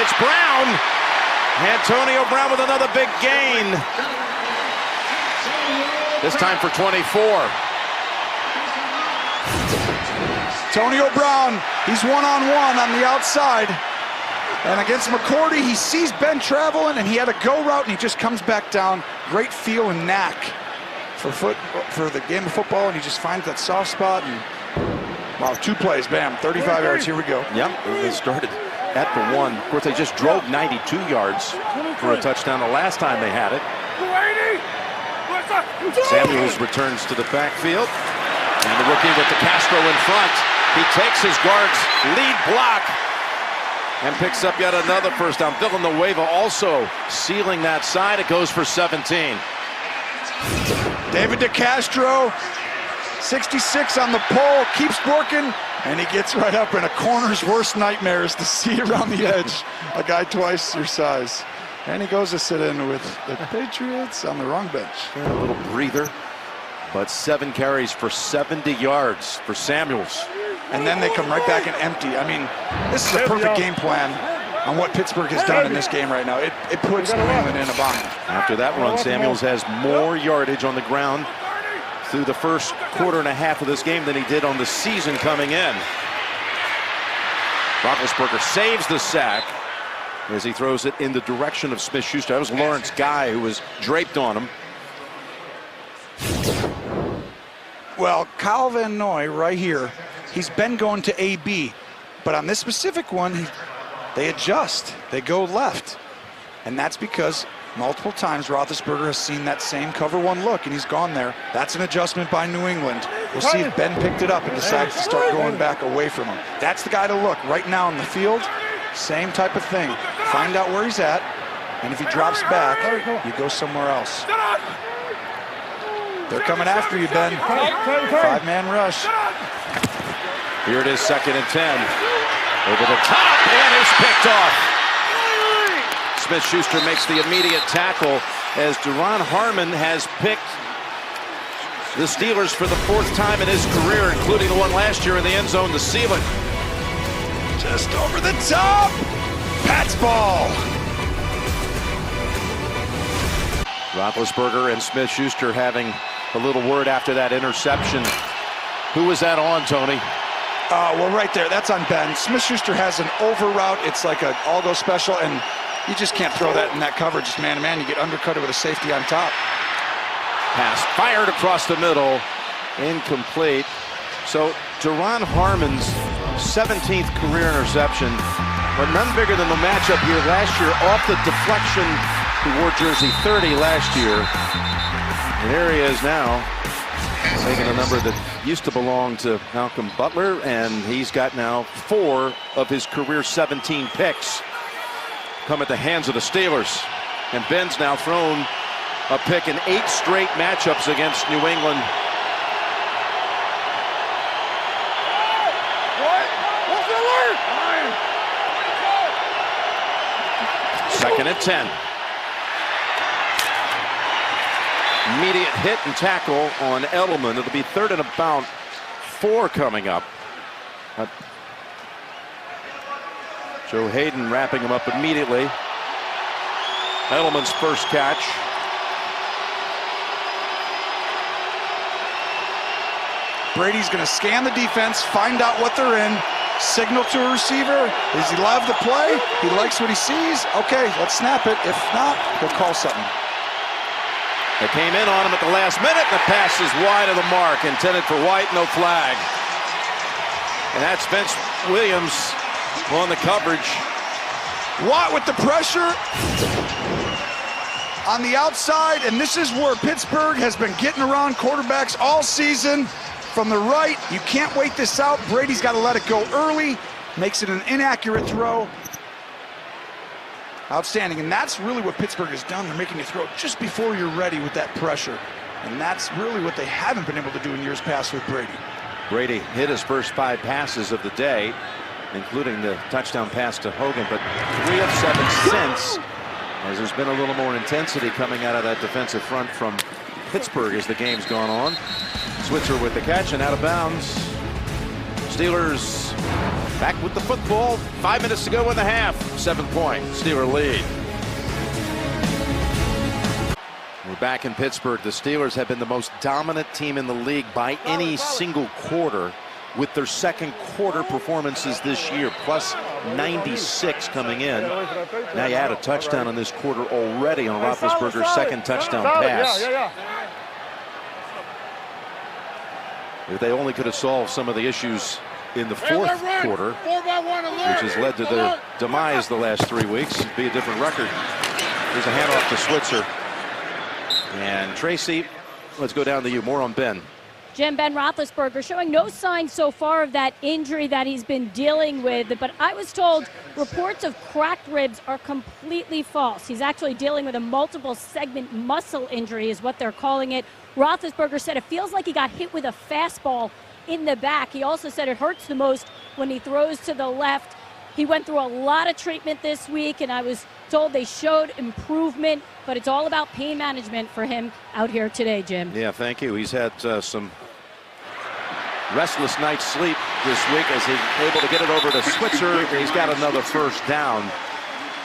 It's Brown. Antonio Brown with another big gain. This time for 24. Antonio Brown, he's one-on-one on the outside. And against McCourty, he sees Ben traveling, and he had a go route, and he just comes back down. Great feel and knack for the game of football, and he just finds that soft spot. And wow, 2 plays, bam, 35 yards, here we go. Yep, they started at the 1. Of course, they just drove 92 yards for a touchdown the last time they had it. Samuels returns to the backfield. And the rookie with the Castro in front. He takes his guard's lead block and picks up yet another first down. Villanueva also sealing that side. It goes for 17. David DeCastro, 66 on the pole, keeps working. And he gets right up, in a corner's worst nightmare is to see around the edge a guy twice your size. And he goes to sit in with the Patriots on the wrong bench. A little breather, but 7 carries for 70 yards for Samuels. And then they come right back and empty. I mean, this is a perfect game plan on what Pittsburgh has done in this game right now. It puts New England in a bind. After that run, Samuels has more yardage on the ground through the first quarter and a half of this game than he did on the season coming in. Roethlisberger saves the sack as he throws it in the direction of Smith-Schuster. That was Lawrence Guy who was draped on him. Well, Kyle Van Noy right here, he's been going to AB, but on this specific one, they adjust. They go left. And that's because multiple times Roethlisberger has seen that same cover 1 look, and he's gone there. That's an adjustment by New England. We'll see if Ben picked it up and decides to start going back away from him. That's the guy to look. Right now in the field, same type of thing. Find out where he's at, and if he drops back, you go somewhere else. They're coming after you, Ben. 5-man rush. Here it is, 2nd and 10. Over the top, and it's picked off. Smith-Schuster makes the immediate tackle as Duron Harmon has picked the Steelers for the 4th time in his career, including the one last year in the end zone, the ceiling. Just over the top. Pat's ball. Roethlisberger and Smith-Schuster having a little word after that interception. Who was that on, Tony? Well, right there, that's on Ben. Smith-Schuster has an over route. It's like an all-go special, and you just can't throw that in that coverage, just man-to-man. You get undercutted with a safety on top. Pass fired across the middle, incomplete. So Duron Harmon's 17th career interception, but none bigger than the matchup here last year off the deflection. He wore jersey 30 last year. And there he is now, taking a number that used to belong to Malcolm Butler, and he's got now 4 of his career 17 picks come at the hands of the Steelers. And Ben's now thrown a pick in 8 straight matchups against New England. Second and 10. Immediate hit and tackle on Edelman. It'll be 3rd and about 4 coming up. Joe Hayden wrapping him up immediately. Edelman's first catch. Brady's going to scan the defense, find out what they're in, signal to a receiver. Does he love the play? He likes what he sees? Okay, let's snap it. If not, he'll call something. They came in on him at the last minute. The pass is wide of the mark, intended for White, no flag. And that's Vince Williams on the coverage. Watt with the pressure on the outside, and this is where Pittsburgh has been getting around quarterbacks all season. From the right, you can't wait this out. Brady's got to let it go early, makes it an inaccurate throw. Outstanding, and that's really what Pittsburgh has done. They're making you throw just before you're ready with that pressure. And that's really what they haven't been able to do in years past with Brady. Brady hit his first 5 passes of the day, including the touchdown pass to Hogan, but 3 of 7 since, as there's been a little more intensity coming out of that defensive front from Pittsburgh as the game's gone on. Switzer with the catch and out of bounds. Steelers back with the football. 5 minutes to go in the half. 7-point Steeler lead. We're back in Pittsburgh. The Steelers have been the most dominant team in the league by any single quarter, with their second quarter performances this year, plus 96 coming in. Now you add a touchdown in this quarter already on Roethlisberger's second touchdown pass. If they only could have solved some of the issues in the fourth quarter, which has led to their demise the last 3 weeks, it'd be a different record. There's a handoff to Switzer. And Tracy, let's go down to you. More on Ben. Jim, Ben Roethlisberger showing no signs so far of that injury that he's been dealing with, but I was told reports of cracked ribs are completely false. He's actually dealing with a multiple segment muscle injury is what they're calling it. Roethlisberger said it feels like he got hit with a fastball in the back. He also said it hurts the most when he throws to the left. He went through a lot of treatment this week, and I was told they showed improvement, but it's all about pain management for him out here today, Jim. Yeah, thank you. He's had some restless night's sleep this week as he's able to get it over to Switzer. He's got another first down.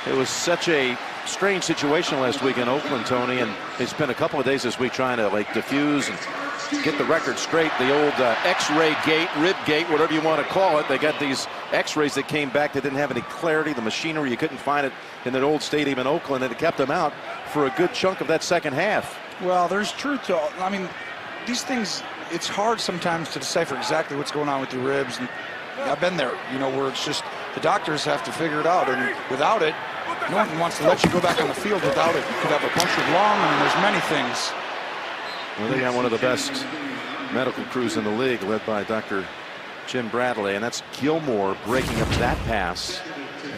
It was such a strange situation last week in Oakland, Tony, and they spent a couple of days this week trying to diffuse and get the record straight. The old X-ray gate, rib gate, whatever you want to call it. They got these X-rays that came back that didn't have any clarity. The machinery, you couldn't find it in that old stadium in Oakland, and it kept them out for a good chunk of that second half. Well, there's truth to, I mean, these things, it's hard sometimes to decipher exactly what's going on with your ribs. And I've been there, where it's just the doctors have to figure it out, and without it, no one wants to let you go back on the field without it. You could have a punctured lung, and there's many things. Well, they got one of the best medical crews in the league, led by Dr. Jim Bradley, and that's Gilmore breaking up that pass.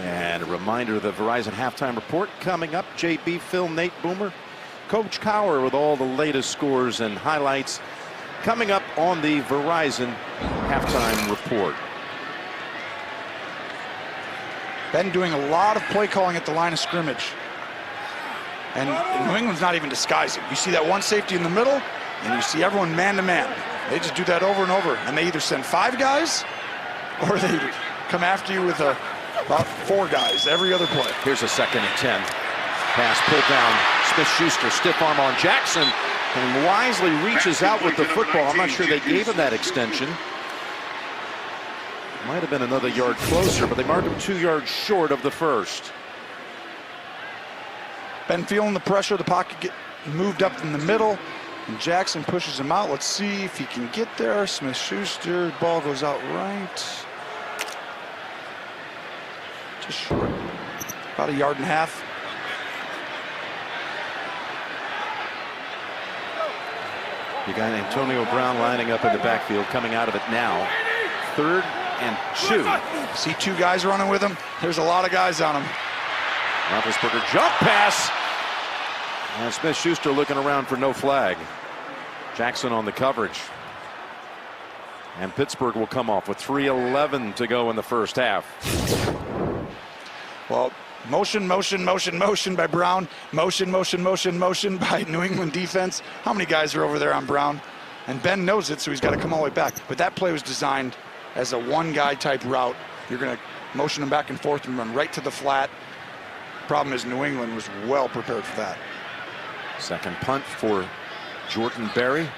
And a reminder of the Verizon halftime report coming up. JB, Phil, Nate, Boomer, Coach Cower with all the latest scores and highlights coming up on the Verizon halftime report. Ben doing a lot of play calling at the line of scrimmage. And New England's not even disguising. You see that one safety in the middle, and you see everyone man-to-man. They just do that over and over. And they either send 5 guys, or they come after you with about 4 guys every other play. Here's a 2nd and 10. Pass pulled down. Smith-Schuster, stiff arm on Jackson, and wisely reaches out with the football. I'm not sure they gave him that extension. Might have been another yard closer, but they marked him 2 yards short of the first. Ben feeling the pressure, the pocket get moved up in the middle, and Jackson pushes him out. Let's see if he can get there. Smith-Schuster, ball goes out right. Just short, about 1.5 yards. You got Antonio Brown lining up in the backfield, coming out of it now. 3rd and 2. See 2 guys running with him? There's a lot of guys on him. Roethlisberger jump pass. And Smith-Schuster looking around for no flag. Jackson on the coverage. And Pittsburgh will come off with 3:11 to go in the first half. Well, Motion, motion, motion, motion by Brown. Motion, motion, motion, motion by New England defense. How many guys are over there on Brown? And Ben knows it, so he's got to come all the way back. But that play was designed as a one-guy type route. You're going to motion him back and forth and run right to the flat. Problem is New England was well prepared for that. Second punt for Jordan Berry.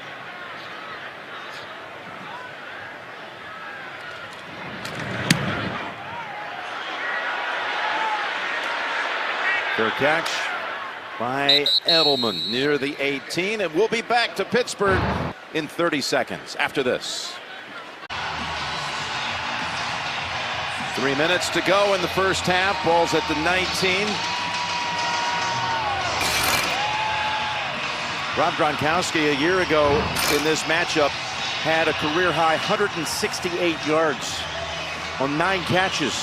Fair catch by Edelman near the 18. And we'll be back to Pittsburgh in 30 seconds after this. 3 minutes to go in the first half. Ball's at the 19. Rob Gronkowski a year ago in this matchup had a career-high 168 yards on 9 catches.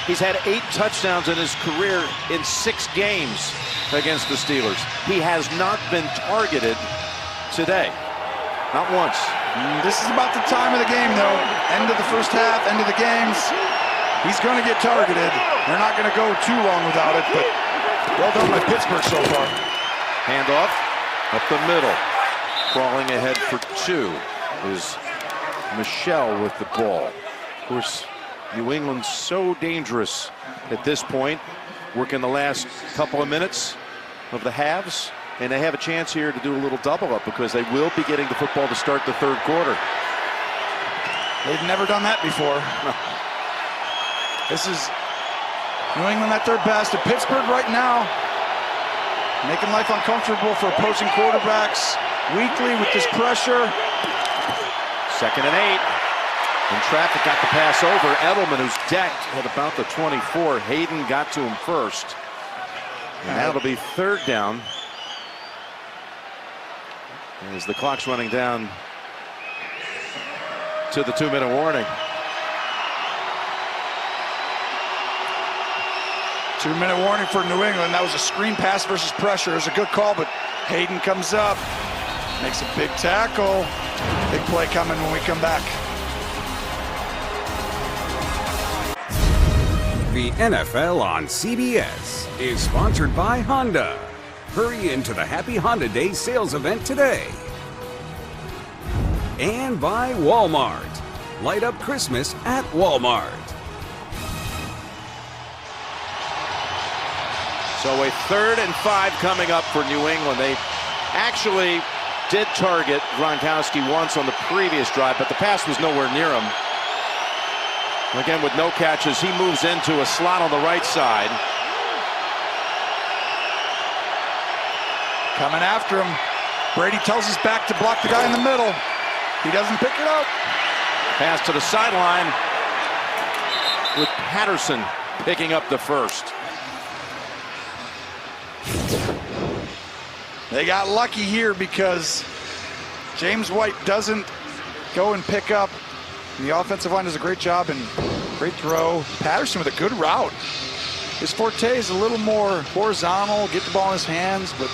He's had 8 touchdowns in his career in 6 games against the Steelers. He has not been targeted today. Not once. This is about the time of the game, though. End of the first half, end of the games. He's going to get targeted. They're not going to go too long without it, but well done by Pittsburgh so far. Handoff up the middle. Crawling ahead for 2 is Michelle with the ball. Of course, New England's so dangerous at this point, working the last couple of minutes of the halves, and they have a chance here to do a little double up because they will be getting the football to start the third quarter. They've never done that before. This is New England at their best. And Pittsburgh right now making life uncomfortable for opposing quarterbacks weekly with this pressure. 2nd and 8. And traffic got the pass over. Edelman, who's decked at about the 24. Hayden got to him first. And that'll be 3rd down. As the clock's running down to the 2-minute warning. 2-minute warning for New England. That was a screen pass versus pressure. It was a good call, but Hayden comes up, makes a big tackle. Big play coming when we come back. The NFL on CBS is sponsored by Honda. Hurry into the Happy Honda Day sales event today. And by Walmart. Light up Christmas at Walmart. So a 3rd and 5 coming up for New England. They actually did target Gronkowski once on the previous drive, but the pass was nowhere near him. Again, with no catches, he moves into a slot on the right side. Coming after him. Brady tells his back to block the guy in the middle. He doesn't pick it up. Pass to the sideline with Patterson picking up the first. They got lucky here because James White doesn't go and pick up. And the offensive line does a great job and great throw. Patterson with a good route. His forte is a little more horizontal, get the ball in his hands, but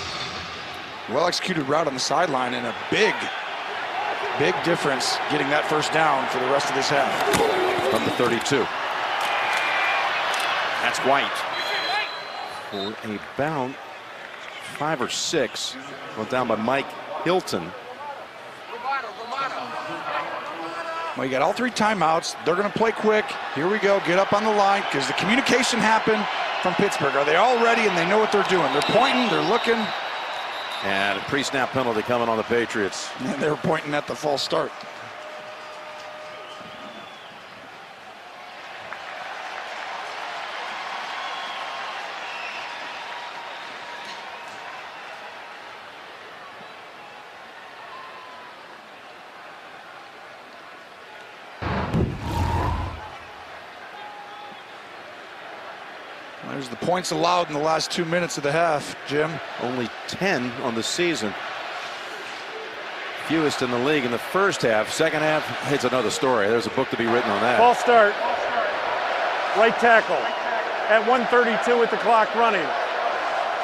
well-executed route on the sideline and a big difference getting that first down for the rest of this half. From the 32. That's White. For about 5 or 6. Well, down by Mike Hilton. Well, you got all 3 timeouts. They're going to play quick. Here we go. Get up on the line because the communication happened from Pittsburgh. Are they all ready and they know what they're doing? They're pointing, they're looking. And a pre-snap penalty coming on the Patriots. And they were pointing at the false start. There's the points allowed in the last 2 minutes of the half, Jim. Only 10 on the season. Fewest in the league in the first half. Second half, it's another story. There's a book to be written on that. False start. Right tackle at 1:32 with the clock running.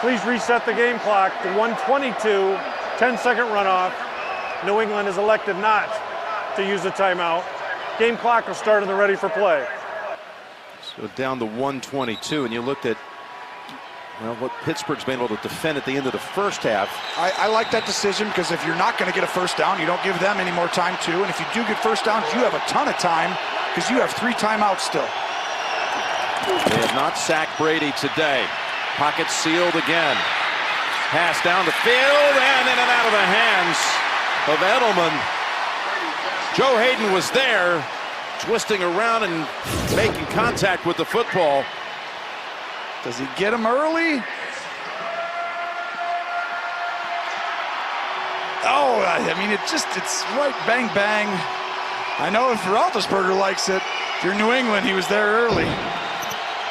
Please reset the game clock to 1:22, 10-second runoff. New England has elected not to use a timeout. Game clock will start in the ready for play. So down to 1:22, and you looked at Well, what Pittsburgh's been able to defend at the end of the first half. I like that decision, because if you're not going to get a first down, you don't give them any more time too. And if you do get first downs, you have a ton of time, because you have 3 timeouts still. They have not sacked Brady today. Pocket sealed again. Pass down the field and in and out of the hands of Edelman. Joe Hayden was there, twisting around and making contact with the football. Does he get him early? Oh, I mean, it's right, bang, bang. I know if Roethlisberger likes it. If you're New England, he was there early.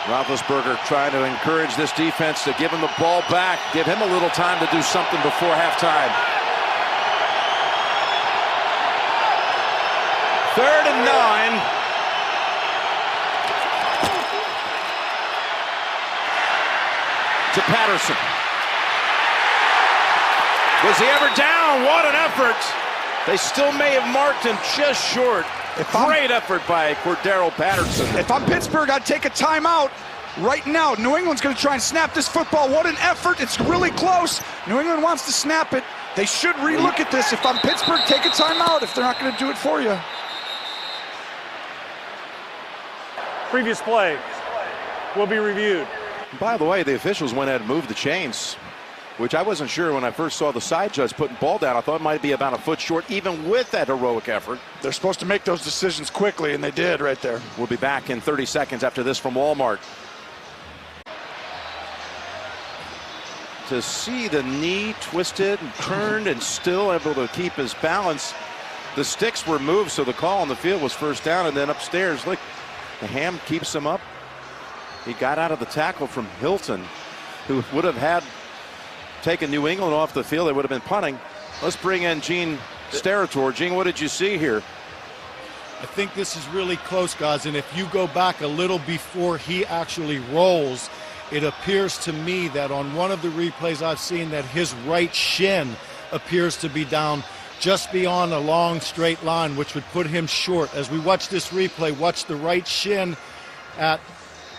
Roethlisberger trying to encourage this defense to give him the ball back, give him a little time to do something before halftime. 3rd and 9. To Patterson. Was he ever down? What an effort. They still may have marked him just short. Great effort by Cordero Patterson. If I'm Pittsburgh, I'd take a timeout right now. New England's going to try and snap this football. What an effort. It's really close. New England wants to snap it. They should relook at this. If I'm Pittsburgh, take a timeout if they're not going to do it for you. Previous play will be reviewed. By the way, the officials went ahead and moved the chains, which I wasn't sure when I first saw the side judge putting ball down. I thought it might be about a foot short, even with that heroic effort. They're supposed to make those decisions quickly, and they did right there. We'll be back in 30 seconds after this from Walmart. To see the knee twisted and turned and still able to keep his balance. The sticks were moved, so the call on the field was first down, and then upstairs, look, the ham keeps him up. He got out of the tackle from Hilton, who would have had taken New England off the field. They would have been punting. Let's bring in Gene Steratore. Gene, what did you see here? I think this is really close, guys, and if you go back a little before he actually rolls, it appears to me that on one of the replays I've seen that his right shin appears to be down just beyond a long straight line, which would put him short. As we watch this replay, watch the right shin at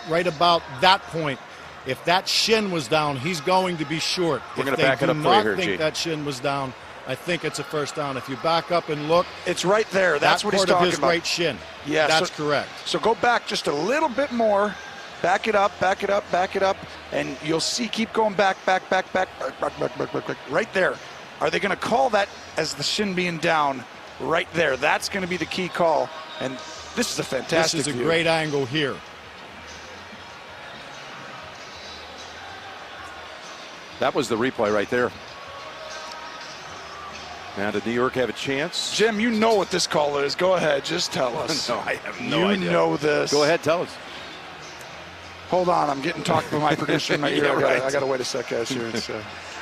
right about that point. If that shin was down, he's going to be short. We're going if to back it up they for do you not here, think G. that shin was down, I think it's a first down. If you back up and look, it's right there. That's what he's talking about. Part of his right shin. Yeah, that's correct. So go back just a little bit more. Back it up, back it up, back it up, and you'll see. Keep going back, right there. Are they going to call that as the shin being down? Right there. That's going to be the key call. And this is a fantastic This is a view. great angle here. That was the replay right there. Now, did New York have a chance? Jim, you know what this call is. Go ahead, just tell us. No, I have no idea. You know this. Go ahead, tell us. Hold on, I'm getting talked by my producer in my ear. Yeah, I got to wait a sec, guys. Here.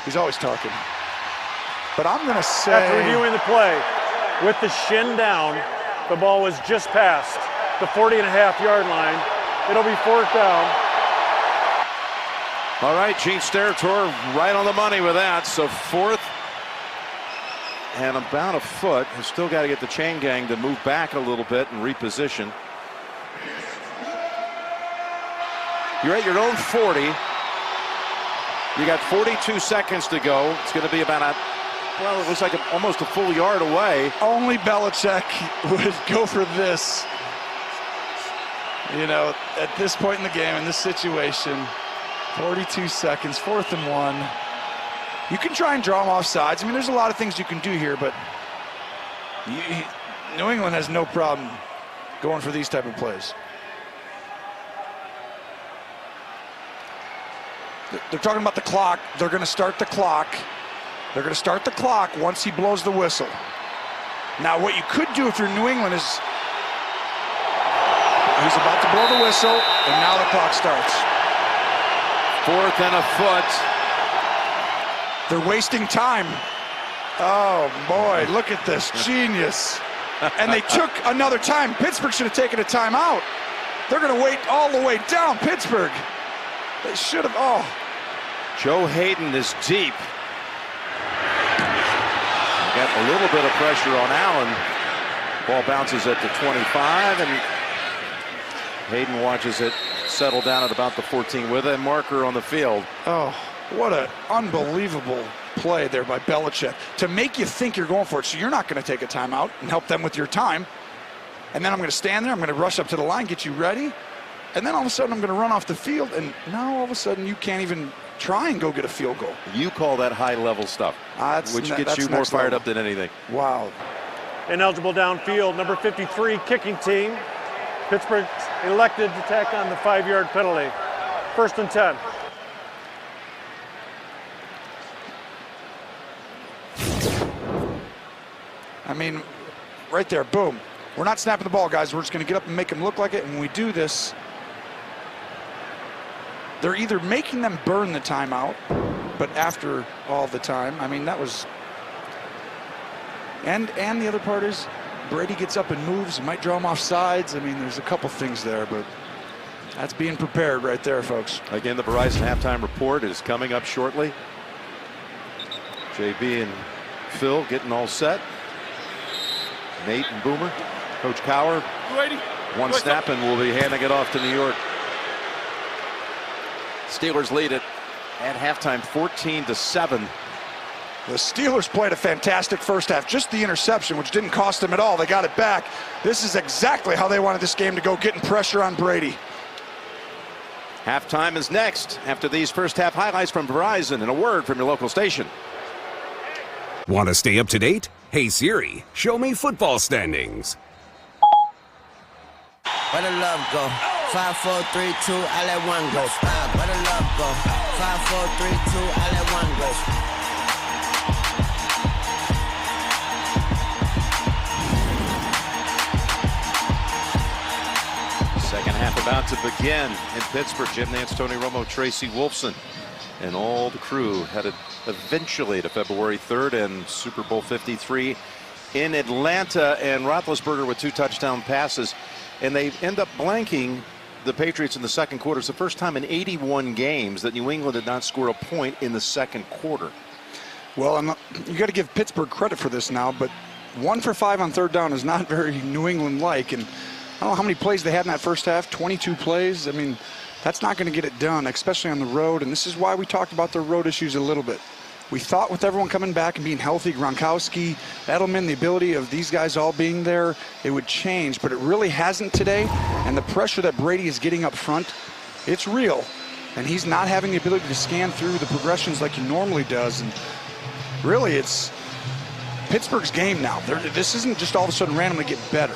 He's always talking. But I'm going to say... After reviewing the play, with the shin down, the ball was just past the 40.5-yard line. It'll be 4th down. All right, Gene Steratore right on the money with that. So 4th and about a foot. We've still got to get the chain gang to move back a little bit and reposition. You're at your own 40. You got 42 seconds to go. It's going to be about well, it looks like almost a full yard away. Only Belichick would go for this. You know, at this point in the game, in this situation, 42 seconds, 4th and 1. You can try and draw them off sides. I mean, there's a lot of things you can do here, but New England has no problem going for these type of plays. They're talking about the clock. They're going to start the clock. They're going to start the clock once he blows the whistle. Now, what you could do if you're New England is he's about to blow the whistle, and now the clock starts. 4th and a foot. They're wasting time. Oh, boy, look at this. Genius. And they took another time. Pittsburgh should have taken a timeout. They're going to wait all the way down. Pittsburgh. They should have. Oh. Joe Hayden is deep. Got a little bit of pressure on Allen. Ball bounces at the 25, and Hayden watches it settle down at about the 14 with a marker on the field. Oh, what an unbelievable play there by Belichick to make you think you're going for it. So you're not going to take a timeout and help them with your time. And then I'm going to stand there, I'm going to rush up to the line, get you ready. And then all of a sudden I'm going to run off the field. And now all of a sudden you can't even try and go get a field goal. You call that high-level stuff, which gets you more fired up than anything. Wow. Ineligible downfield, number 53 kicking team. Pittsburgh elected to tack on the 5-yard penalty. 1st and 10. I mean, right there, boom. We're not snapping the ball, guys. We're just going to get up and make them look like it. And when we do this, they're either making them burn the timeout, but after all the time, I mean, that was... And the other part is Brady gets up and moves. He might draw him off sides. I mean, there's a couple things there, but that's being prepared right there, folks. Again, the Verizon halftime report is coming up shortly. JB and Phil getting all set. Nate and Boomer. Coach Cowher. One snap and we'll be handing it off to New York. Steelers lead it at halftime 14-7. The Steelers played a fantastic first half. Just the interception, which didn't cost them at all. They got it back. This is exactly how they wanted this game to go, getting pressure on Brady. Halftime is next after these first half highlights from Verizon and a word from your local station. Want to stay up to date? Hey Siri, show me football standings. Where the love go? 5, 4, 3, 2, I let one go. Where the love go? 5, 4, 3, 2, I let one go. Second half about to begin in Pittsburgh. Jim Nance, Tony Romo, Tracy Wolfson, and all the crew headed eventually to February 3rd and Super Bowl 53 in Atlanta. And Roethlisberger with 2 touchdown passes. And they end up blanking the Patriots in the second quarter. It's the first time in 81 games that New England did not score a point in the second quarter. Well, you got to give Pittsburgh credit for this now, but 1 for 5 on 3rd down is not very New England-like. And I don't know how many plays they had in that first half, 22 plays. I mean, that's not going to get it done, especially on the road. And this is why we talked about the road issues a little bit. We thought with everyone coming back and being healthy, Gronkowski, Edelman, the ability of these guys all being there, it would change. But it really hasn't today. And the pressure that Brady is getting up front, it's real. And he's not having the ability to scan through the progressions like he normally does. And really, it's Pittsburgh's game now. This isn't just all of a sudden randomly get better.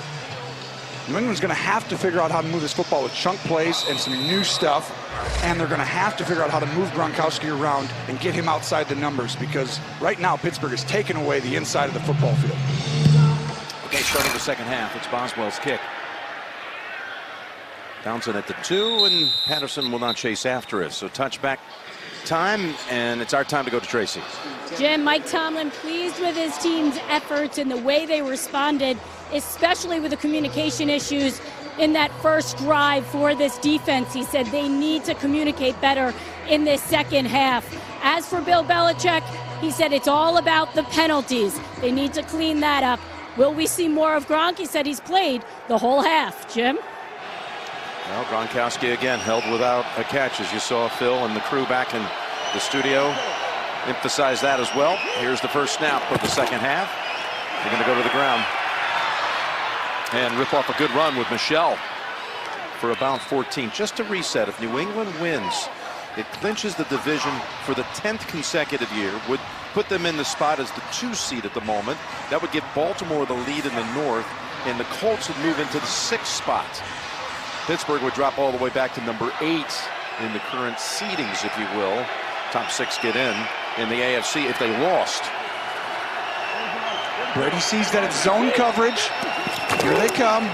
New England's going to have to figure out how to move this football with chunk plays and some new stuff. And they're going to have to figure out how to move Gronkowski around and get him outside the numbers, because right now Pittsburgh is taking away the inside of the football field. Okay, starting the second half, it's Boswell's kick. Townsend at the 2, and Patterson will not chase after it. So touchback time, and it's our time to go to Tracy. Jim, Mike Tomlin pleased with his team's efforts and the way they responded, especially with the communication issues in that first drive for this defense. He said they need to communicate better in this second half. As for Bill Belichick, he said it's all about the penalties. They need to clean that up. Will we see more of Gronk? He said he's played the whole half. Jim? Well, Gronkowski again held without a catch, as you saw Phil and the crew back in the studio emphasize that as well. Here's the first snap of the second half. They're going to go to the ground and rip off a good run with Michelle for about 14. Just to reset, if New England wins, it clinches the division for the 10th consecutive year, would put them in the spot as the 2 seed at the moment. That would give Baltimore the lead in the North, and the Colts would move into the 6th spot. Pittsburgh would drop all the way back to number 8 in the current seedings, if you will. Top 6 get in the AFC if they lost. Brady sees that it's zone coverage. Here they come.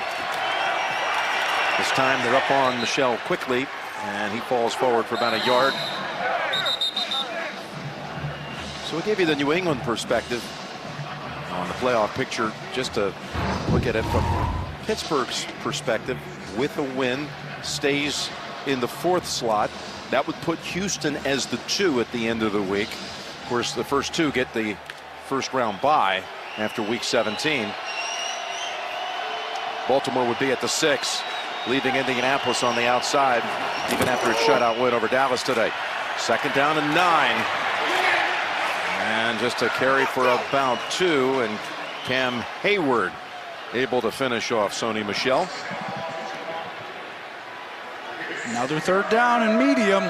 This time they're up on Michelle quickly, and he falls forward for about a yard. So we gave you the New England perspective on the playoff picture, just to look at it from Pittsburgh's perspective. With a win, stays in the 4th slot. That would put Houston as the 2 at the end of the week. Of course, the first 2 get the first round bye after week 17. Baltimore would be at the 6. leaving Indianapolis on the outside, even after its shutout win over Dallas today. 2nd down and 9. And just a carry for about 2, and Cam Hayward able to finish off Sony Michel. Another 3rd down and medium.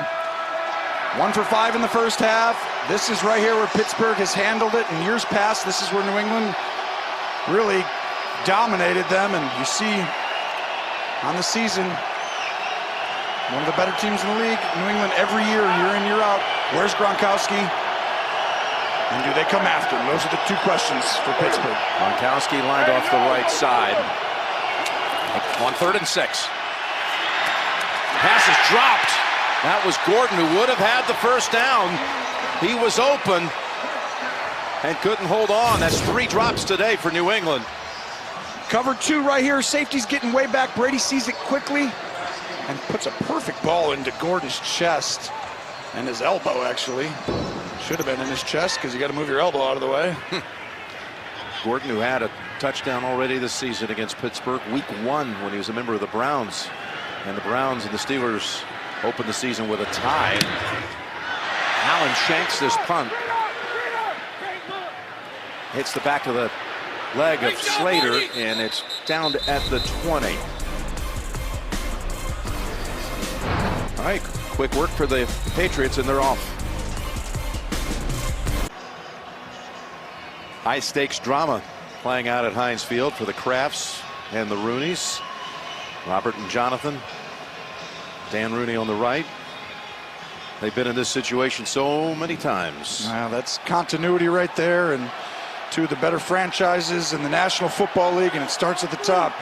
1 for 5 in the first half. This is right here where Pittsburgh has handled it in years past. This is where New England really dominated them, and you see on the season, one of the better teams in the league. New England every year, year in, year out. Where's Gronkowski? And do they come after him? Those are the 2 questions for Pittsburgh. Gronkowski lined off the right side. On 3rd and 6. Pass is dropped. That was Gordon, who would have had the first down. He was open and couldn't hold on. That's 3 drops today for New England. Cover 2 right here. Safety's getting way back. Brady sees it quickly and puts a perfect ball into Gordon's chest and his elbow, actually. Should have been in his chest because you got to move your elbow out of the way. Gordon, who had a touchdown already this season against Pittsburgh, week 1 when he was a member of the Browns. And the Browns and the Steelers opened the season with a tie. Allen shanks this punt. Hits the back of the leg of Slater, and it's down at the 20. All right, quick work for the Patriots, and they're off. High stakes drama playing out at Heinz Field for the Crafts and the Rooneys. Robert and Jonathan. Dan Rooney on the right. They've been in this situation so many times. Wow, that's continuity right there, and 2 of the better franchises in the National Football League, and it starts at the top.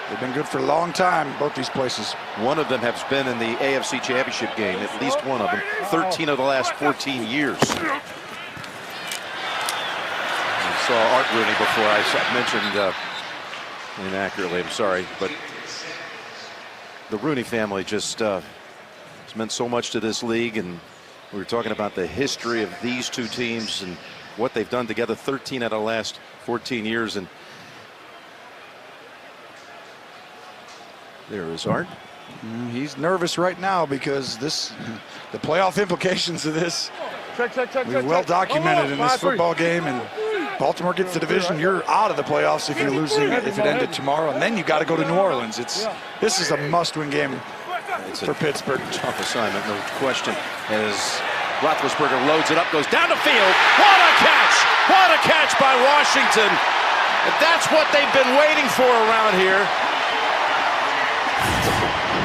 They've been good for a long time, both these places. One of them has been in the AFC Championship game, at least one of them, 13 of the last 14 years. I saw Art Rooney before. I mentioned inaccurately, I'm sorry, but the Rooney family just has meant so much to this league, and we were talking about the history of these 2 teams and what they've done together 13 out of the last 14 years. And there is Art. He's nervous right now because the playoff implications of this, we're well documented in this football game, and Baltimore gets the division. You're out of the playoffs if you're losing, if it ended tomorrow, and then you got to go to New Orleans. This is a must-win game for Pittsburgh. Tough assignment, no question. As Roethlisberger loads it up, goes down the field. What a catch! What a catch by Washington! And that's what they've been waiting for around here.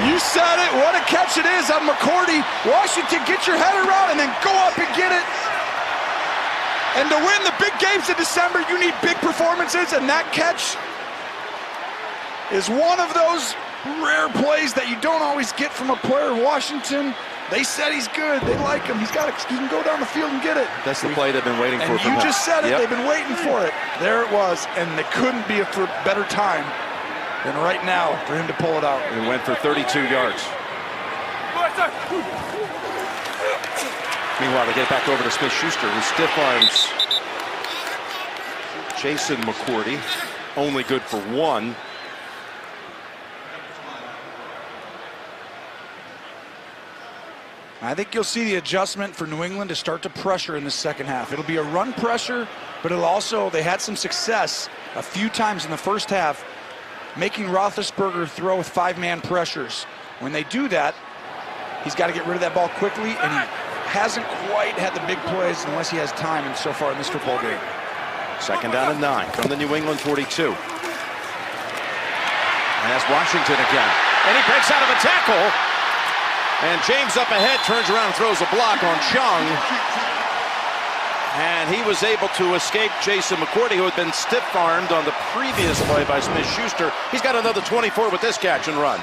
You said it. What a catch it is on McCourty. Washington, get your head around and then go up and get it. And to win the big games in December, you need big performances, and that catch is one of those rare plays that you don't always get from a player. Washington, they said he's good. They like him. He can go down the field and get it. That's the play they've been waiting for. And you just said it. Yep. They've been waiting for it. There it was, and they couldn't be for a better time than right now for him to pull it out. It went for 32 yards. Meanwhile, they get back over to Smith-Schuster, who stiff arms Jason McCourty, only good for 1. I think you'll see the adjustment for New England to start to pressure in the second half. It'll be a run pressure, but it'll also, they had some success a few times in the first half making Roethlisberger throw with 5-man pressures. When they do that, he's got to get rid of that ball quickly, and he hasn't quite had the big plays unless he has time and so far in this football game. 2nd down and 9 from the New England 42. And that's Washington again. And he breaks out of a tackle. And James up ahead turns around and throws a block on Chung. And he was able to escape Jason McCourty, who had been stiff-armed on the previous play by Smith-Schuster. He's got another 24 with this catch and run.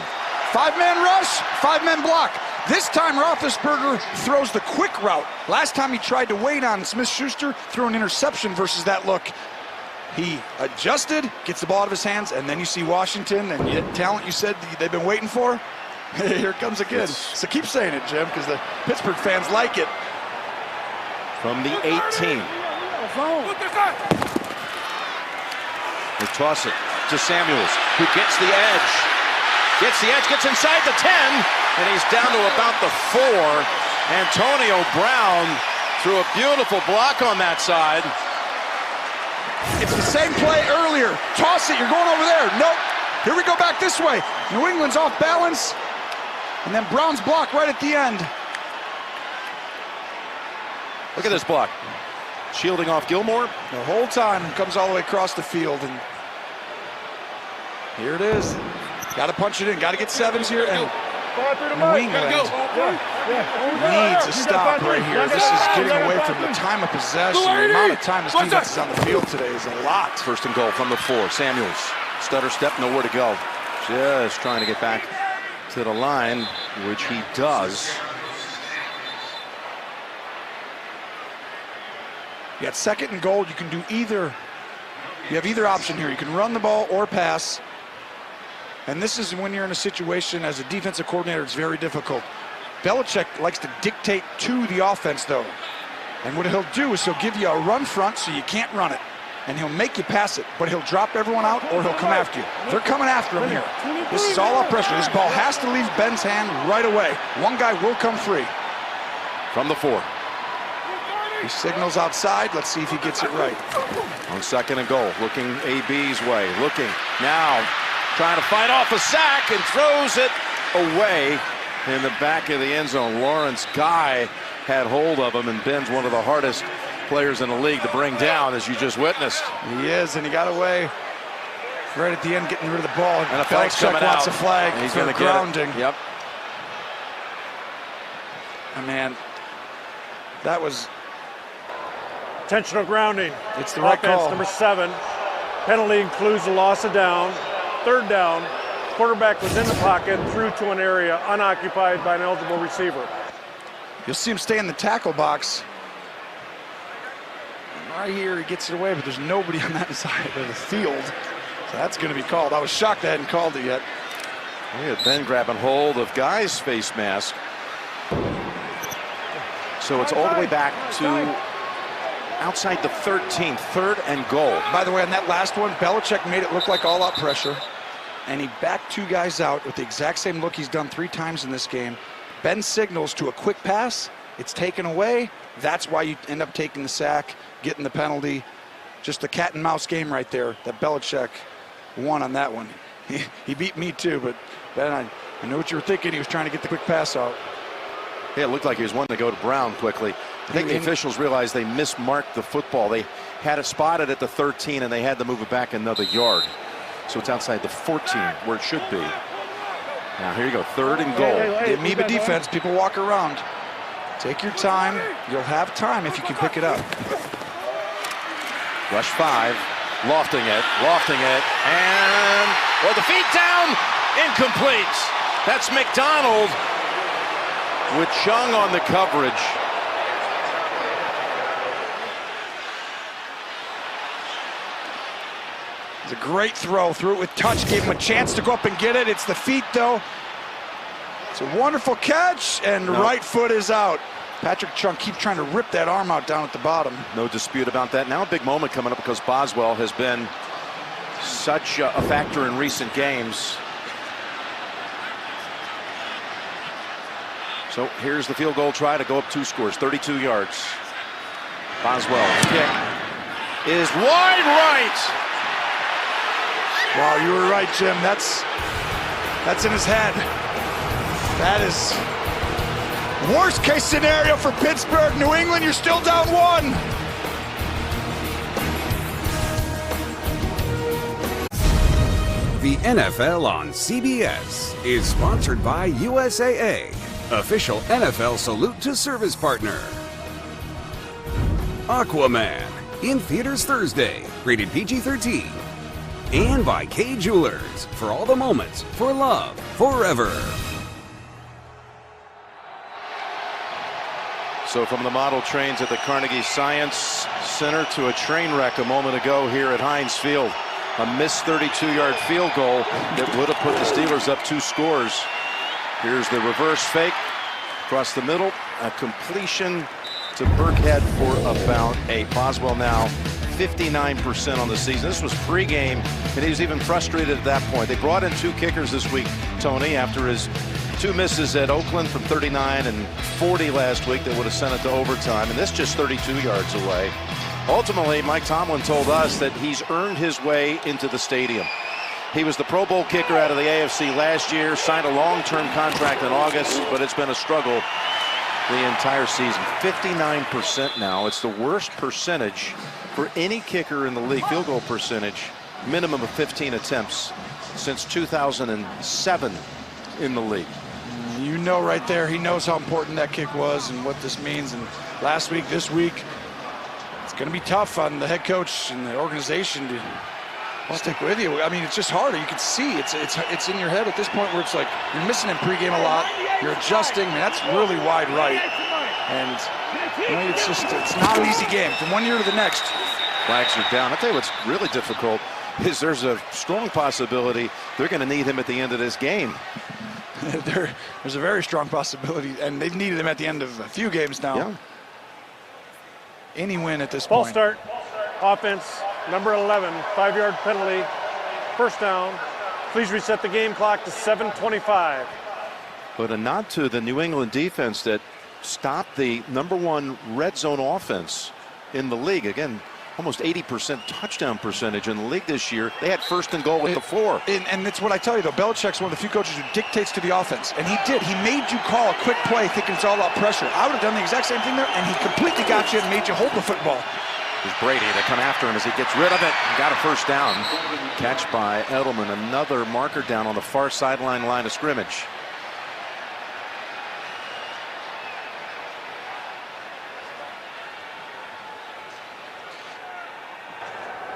5-man rush, 5-man block. This time Roethlisberger throws the quick route. Last time he tried to wait on Smith-Schuster, threw an interception versus that look. He adjusted, gets the ball out of his hands, and then you see Washington and the talent you said they've been waiting for. Here it comes again. So keep saying it, Jim, because the Pittsburgh fans like it. From the 18. They toss it. to Samuels, who gets the edge. Gets inside the 10, and he's down to about the 4. Antonio Brown threw a beautiful block on that side. It's the same play earlier. Toss it, you're going over there. Nope. Here we go back this way. New England's off balance. And then Brown's block right at the end. Look at this block. Shielding off Gilmore. The whole time comes all the way across the field. And here it is. Got to punch it in. Got to get sevens here. And New England needs a stop right here. This is getting away from the time of possession. The amount of time this defense is on the field today is a lot. First and goal from the 4. Samuels. Stutter step, nowhere to go. Just trying to get back to the line, which he does. You got second and goal. You can do either. You have either option here. You can run the ball or pass. And this is when you're in a situation as a defensive coordinator, it's very difficult. Belichick likes to dictate to the offense, though. And what he'll do is he'll give you a run front so you can't run it. And he'll make you pass it, but he'll drop everyone out or he'll come after you. They're coming after him here. This is all up pressure. This ball has to leave Ben's hand right away. One guy will come free. From the 4. He signals outside. Let's see if he gets it right. On second and goal, looking AB's way. Looking now, trying to fight off a sack and throws it away in the back of the end zone. Lawrence Guy had hold of him, and Ben's one of the hardest players in the league to bring down, as you just witnessed. He is, and he got away right at the end, getting rid of the ball. And a flag's coming wants out. a flag. And he's for going to grounding. get it. Yep. And man, that was Intentional grounding. It's the right Offense call. number 7. Penalty includes a loss of down. Third down. Quarterback was in the pocket, threw to an area unoccupied by an eligible receiver. You'll see him stay in the tackle box. And right here, he gets it away, but there's nobody on that side of the field. So that's going to be called. I was shocked they hadn't called it yet. We had Ben grabbing hold of Guy's face mask. So it's all the way back to outside the 13, 3rd and goal. By the way, on that last one, Belichick made it look like all-out pressure, and he backed 2 guys out with the exact same look he's done 3 times in this game. Ben signals to a quick pass. It's taken away. That's why you end up taking the sack, getting the penalty. Just a cat and mouse game right there that Belichick won on that one. He beat me too, but Ben, I know what you were thinking. He was trying to get the quick pass out. Yeah, it looked like he was wanting to go to Brown quickly. I think the officials realized they mismarked the football. They had it spotted at the 13, and they had to move it back another yard. So it's outside the 14, where it should be. Now, here you go, 3rd and goal. The amoeba defense, people walk around. Take your time. You'll have time if you can pick it up. Rush 5, lofting it, and the feet down, incomplete. That's McDonald with Chung on the coverage. It's a great throw. Threw it with touch, gave him a chance to go up and get it. It's the feet, though. It's a wonderful catch, and right foot is out. Patrick Chung keeps trying to rip that arm out down at the bottom. No dispute about that. Now a big moment coming up because Boswell has been such a factor in recent games. So here's the field goal try to go up 2 scores, 32 yards. Boswell, kick is wide right. Wow, you were right, Jim. That's in his head. That is worst case scenario for Pittsburgh. New England, you're still down 1. The NFL on CBS is sponsored by USAA, official NFL salute to service partner. Aquaman, in theaters Thursday, rated PG-13. And by Kay Jewelers, for all the moments, for love, forever. So from the model trains at the Carnegie Science Center to a train wreck a moment ago here at Heinz Field. A missed 32-yard field goal that would have put the Steelers up 2 scores. Here's the reverse fake across the middle. A completion to Burkhead for about 8. Boswell now 59% on the season. This was pregame, and he was even frustrated at that point. They brought in 2 kickers this week, Tony, after his 2 misses at Oakland from 39 and 40 last week that would have sent it to overtime, and this just 32 yards away. Ultimately, Mike Tomlin told us that he's earned his way into the stadium. He was the Pro Bowl kicker out of the AFC last year, signed a long-term contract in August, but it's been a struggle the entire season. 59% now. It's the worst percentage for any kicker in the league, field goal percentage, minimum of 15 attempts since 2007 in the league. You know right there, he knows how important that kick was and what this means. And last week, this week, it's going to be tough on the head coach and the organization to stick with you. I mean, it's just harder. You can see it's in your head at this point where it's like you're missing in pregame a lot. You're adjusting. I mean, that's really wide right. And you know, it's not an easy game from one year to the next. Flags are down. I'll tell you what's really difficult is there's a strong possibility they're going to need him at the end of this game. There's a very strong possibility, and they've needed him at the end of a few games now. Yeah. Any win at this Ball point. start. Offense, number 11, 5-yard penalty. First down. Please reset the game clock to 7:25. But a nod to the New England defense that stopped the #1 red zone offense in the league. Again, almost 80% touchdown percentage in the league this year. They had 1st and goal at the 4. And it's what I tell you, though. Belichick's one of the few coaches who dictates to the offense. And he did. He made you call a quick play thinking it's all about pressure. I would have done the exact same thing there, and he completely got you and made you hold the football. There's Brady. They come after him as he gets rid of it and got a first down. Catch by Edelman. Another marker down on the far sideline line of scrimmage.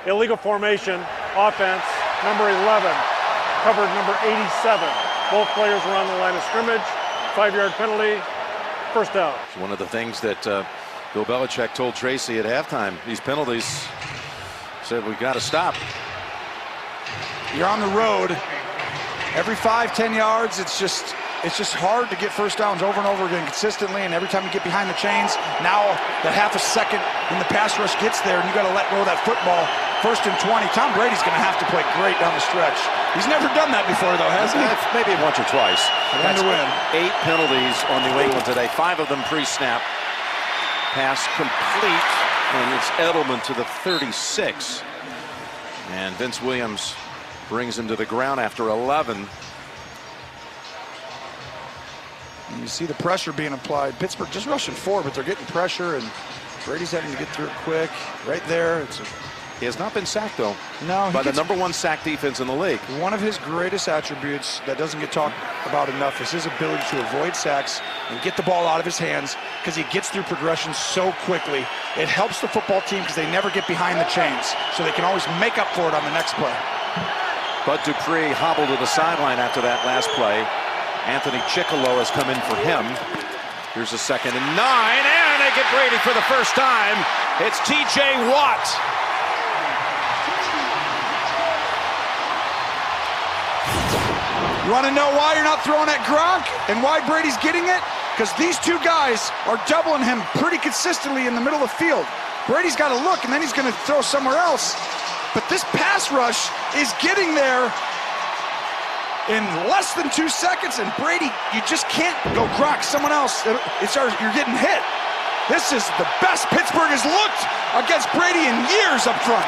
Illegal formation. Offense, number 11, covered number 87. Both players were on the line of scrimmage. 5-yard penalty. First down. It's one of the things that Bill Belichick told Tracy at halftime. These penalties, said we got to stop. You're on the road. Every 5-10 yards, it's just hard to get first downs over and over again consistently. And every time you get behind the chains, now that half a second when the pass rush gets there, and you got to let go of that football. 1st and 20. Tom Brady's going to have to play great down the stretch. He's never done that before, though, has he? Maybe once or twice. That's to win. 8 penalties on New England today. 5 of them pre-snap. Pass complete, and it's Edelman to the 36. And Vince Williams brings him to the ground after 11. And you see the pressure being applied. Pittsburgh just rushing 4, but they're getting pressure, and Brady's having to get through it quick. Right there. He has not been sacked, though, by the #1 sack defense in the league. One of his greatest attributes that doesn't get talked about enough is his ability to avoid sacks and get the ball out of his hands because he gets through progression so quickly. It helps the football team because they never get behind the chains, so they can always make up for it on the next play. Bud Dupree hobbled to the sideline after that last play. Anthony Chickalo has come in for him. Here's a 2nd and 9, and they get Brady for the first time. It's T.J. Watt. You want to know why you're not throwing at Gronk and why Brady's getting it? Because these 2 guys are doubling him pretty consistently in the middle of the field. Brady's got to look, and then he's going to throw somewhere else. But this pass rush is getting there in less than 2 seconds, and Brady, you just can't go Gronk, someone else. You're getting hit. This is the best Pittsburgh has looked against Brady in years up front.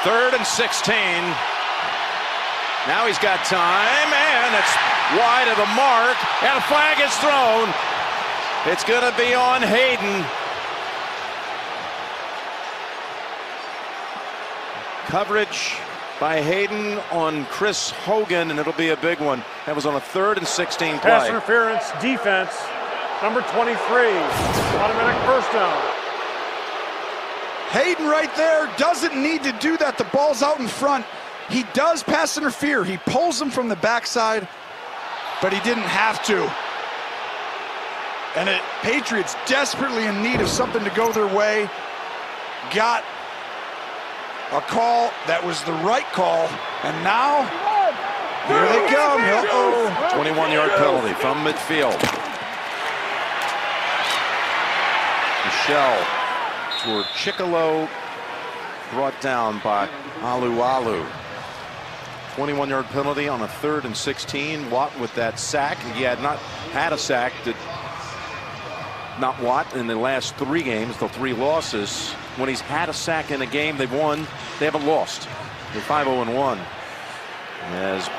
3rd and 16. Now he's got time, and it's wide of the mark, and a flag is thrown. It's going to be on Hayden. Coverage by Hayden on Chris Hogan, and it'll be a big one. That was on a 3rd and 16 play. Pass interference, defense, number 23, automatic first down. Hayden right there doesn't need to do that. The ball's out in front. He does pass interfere. He pulls him from the backside, but he didn't have to. And Patriots desperately in need of something to go their way. Got a call that was the right call, and now here they come. 21-yard penalty from midfield. Michelle toward Chickalo brought down by Alu. 21-yard penalty on a 3rd and 16. Watt with that sack. He had not had a sack. Not Watt in the last 3 games, the 3 losses. When he's had a sack in a game they've won, they haven't lost. They're 5-0-1. As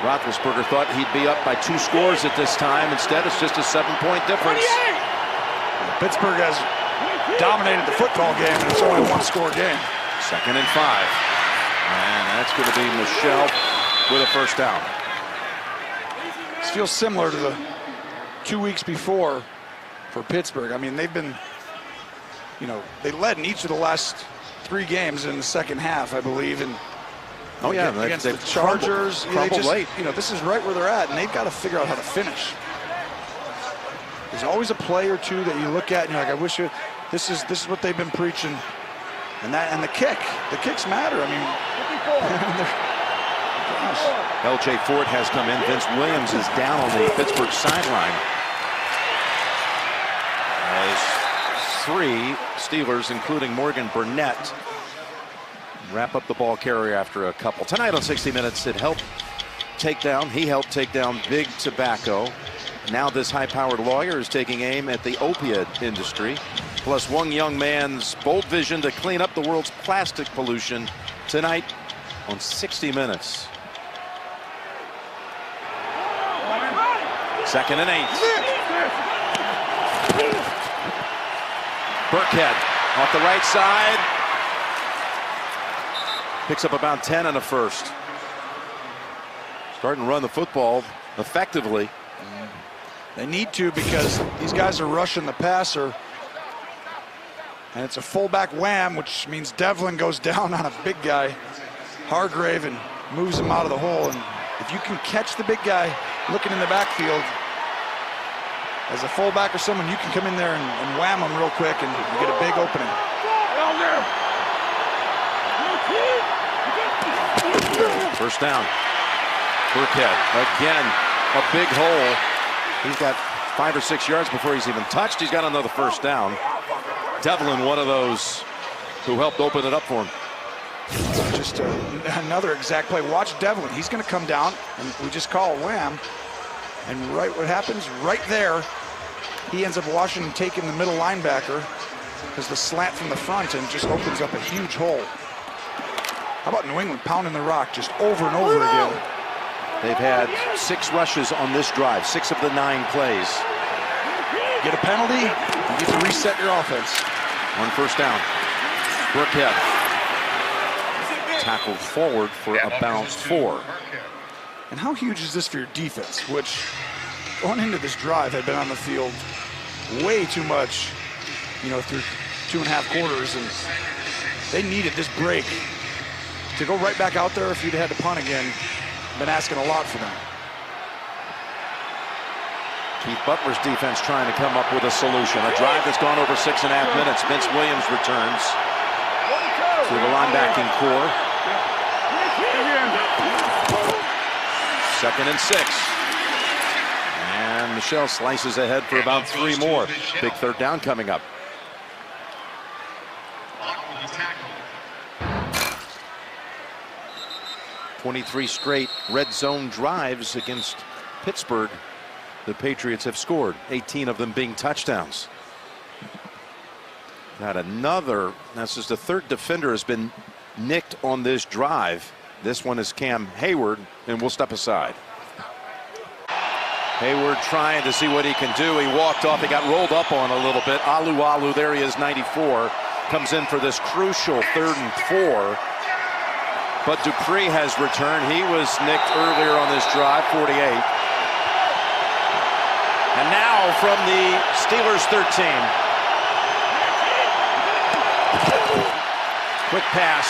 Roethlisberger thought he'd be up by 2 scores at this time. Instead, it's just a 7-point difference. Pittsburgh has dominated the football game, and it's only a 1-score game. 2nd and 5. And that's going to be Michelle with a first down. This feels similar to the 2 weeks before for Pittsburgh. I mean, they've been, they led in each of the last 3 games in the second half, I believe. And against the Chargers, crumbled late. This is right where they're at, and they've got to figure out how to finish. There's always a play or two that you look at and you're like, I wish this is what they've been preaching. And the kicks matter. I mean, L.J. Ford has come in. Vince Williams is down on the Pittsburgh sideline. As 3 Steelers, including Morgan Burnett, wrap up the ball carrier after a couple. Tonight on 60 Minutes, he helped take down Big Tobacco. Now this high-powered lawyer is taking aim at the opiate industry. Plus one young man's bold vision to clean up the world's plastic pollution. Tonight on 60 Minutes. 2nd and 8. Burkhead off the right side. Picks up about 10 and a first. Starting to run the football effectively. They need to, because these guys are rushing the passer. And it's a fullback wham, which means Devlin goes down on a big guy, Hargrave, and moves him out of the hole. And if you can catch the big guy looking in the backfield, as a fullback or someone, you can come in there and wham him real quick, and you get a big opening. First down. Burkhead again, a big hole. He's got 5 or 6 yards before he's even touched. He's got another first down. Devlin, one of those who helped open it up for him. Just another exact play. Watch Devlin. He's going to come down, and we just call a wham. And what happens right there, he ends up watching and taking the middle linebacker because the slant from the front and just opens up a huge hole. How about New England pounding the rock just over and over again? They've had 6 rushes on this drive, 6 of the 9 plays. Get a penalty, you get to reset your offense. On first down, Burkhead tackled forward for about 4. And how huge is this for your defense, which going into this drive had been on the field way too much, through 2.5 quarters, and they needed this break to go right back out there. If you'd had to punt again, been asking a lot for them. Keith Butler's defense trying to come up with a solution. A drive that's gone over 6.5 minutes. Vince Williams returns to the linebacking core. 2nd and 6. And Michelle slices ahead for about 3 more. Big 3rd down coming up. 23 straight red zone drives against Pittsburgh. The Patriots have scored, 18 of them being touchdowns. Got another, this is the 3rd defender has been nicked on this drive. This one is Cam Hayward, and we'll step aside. Hayward trying to see what he can do. He walked off, he got rolled up on a little bit. Alu, there he is, 94, comes in for this crucial 3rd and 4. But Dupree has returned. He was nicked earlier on this drive, 48. And now from the Steelers 13. Quick pass.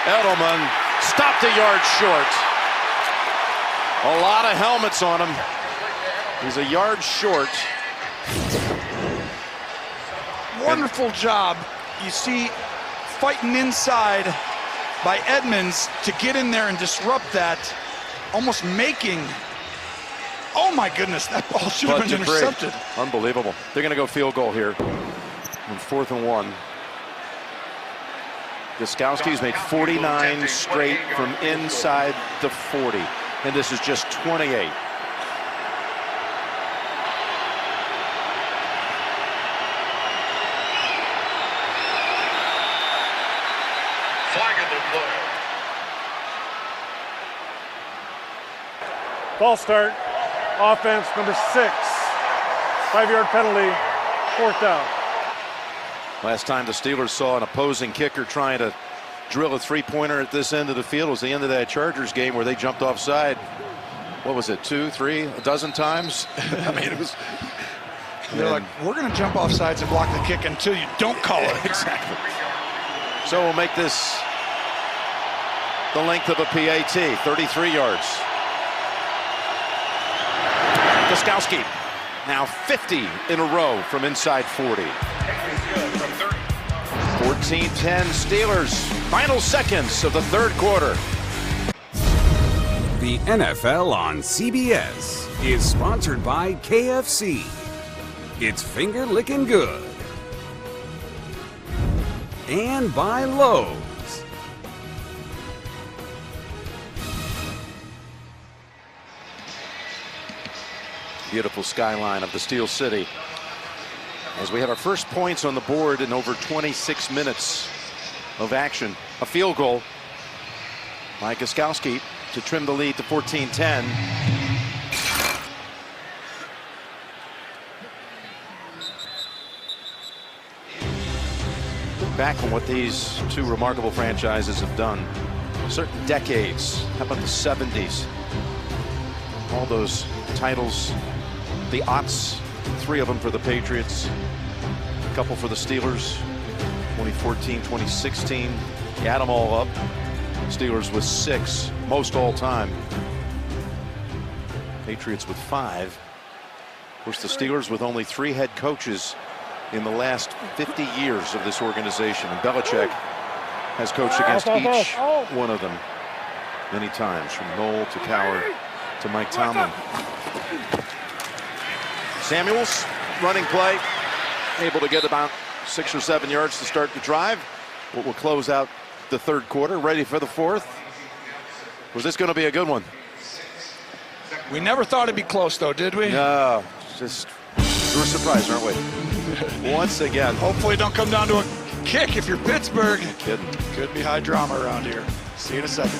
Edelman stopped a yard short. A lot of helmets on him. He's a yard short. Wonderful job. You see, fighting inside by Edmonds to get in there and disrupt that, almost making, oh my goodness, that ball should have been intercepted. Unbelievable. They're going to go field goal here on 4th and 1. Gostkowski's made 49 straight from inside the 40, and this is just 28. Flaggable play. Ball start. Offense number 6. 5-yard penalty. 4th down. Last time the Steelers saw an opposing kicker trying to drill a three-pointer at this end of the field was the end of that Chargers game where they jumped offside. What was it, 2, 3, a dozen times? I mean, it was. They're like, we're going to jump off sides and block the kick until you don't call it. Exactly. So we'll make this the length of a PAT, 33 yards. Gostkowski, now 50 in a row from inside 40. 14-10 Steelers, final seconds of the third quarter. The NFL on CBS is sponsored by KFC. It's finger licking good. And by Lowe's. Beautiful skyline of the Steel City as we have our first points on the board in over 26 minutes of action. A field goal by Gostkowski to trim the lead to 14-10. Look back on what these two remarkable franchises have done. Certain decades. How about the 70s? All those titles. The aughts, 3 of them for the Patriots, a couple for the Steelers, 2014, 2016. You add them all up. Steelers with 6, most all time. Patriots with 5. Of course, the Steelers with only 3 head coaches in the last 50 years of this organization. And Belichick has coached against each one of them many times, from Noel to Cowher to Mike Tomlin. Samuels, running play, able to get about 6 or 7 yards to start the drive. What will close out the third quarter, ready for the fourth. Was this going to be a good one? We never thought it'd be close, though, did we? No, just we're surprised, aren't we? Once again. Hopefully, don't come down to a kick if you're Pittsburgh. Kidding. Could be high drama around here. See you in a second.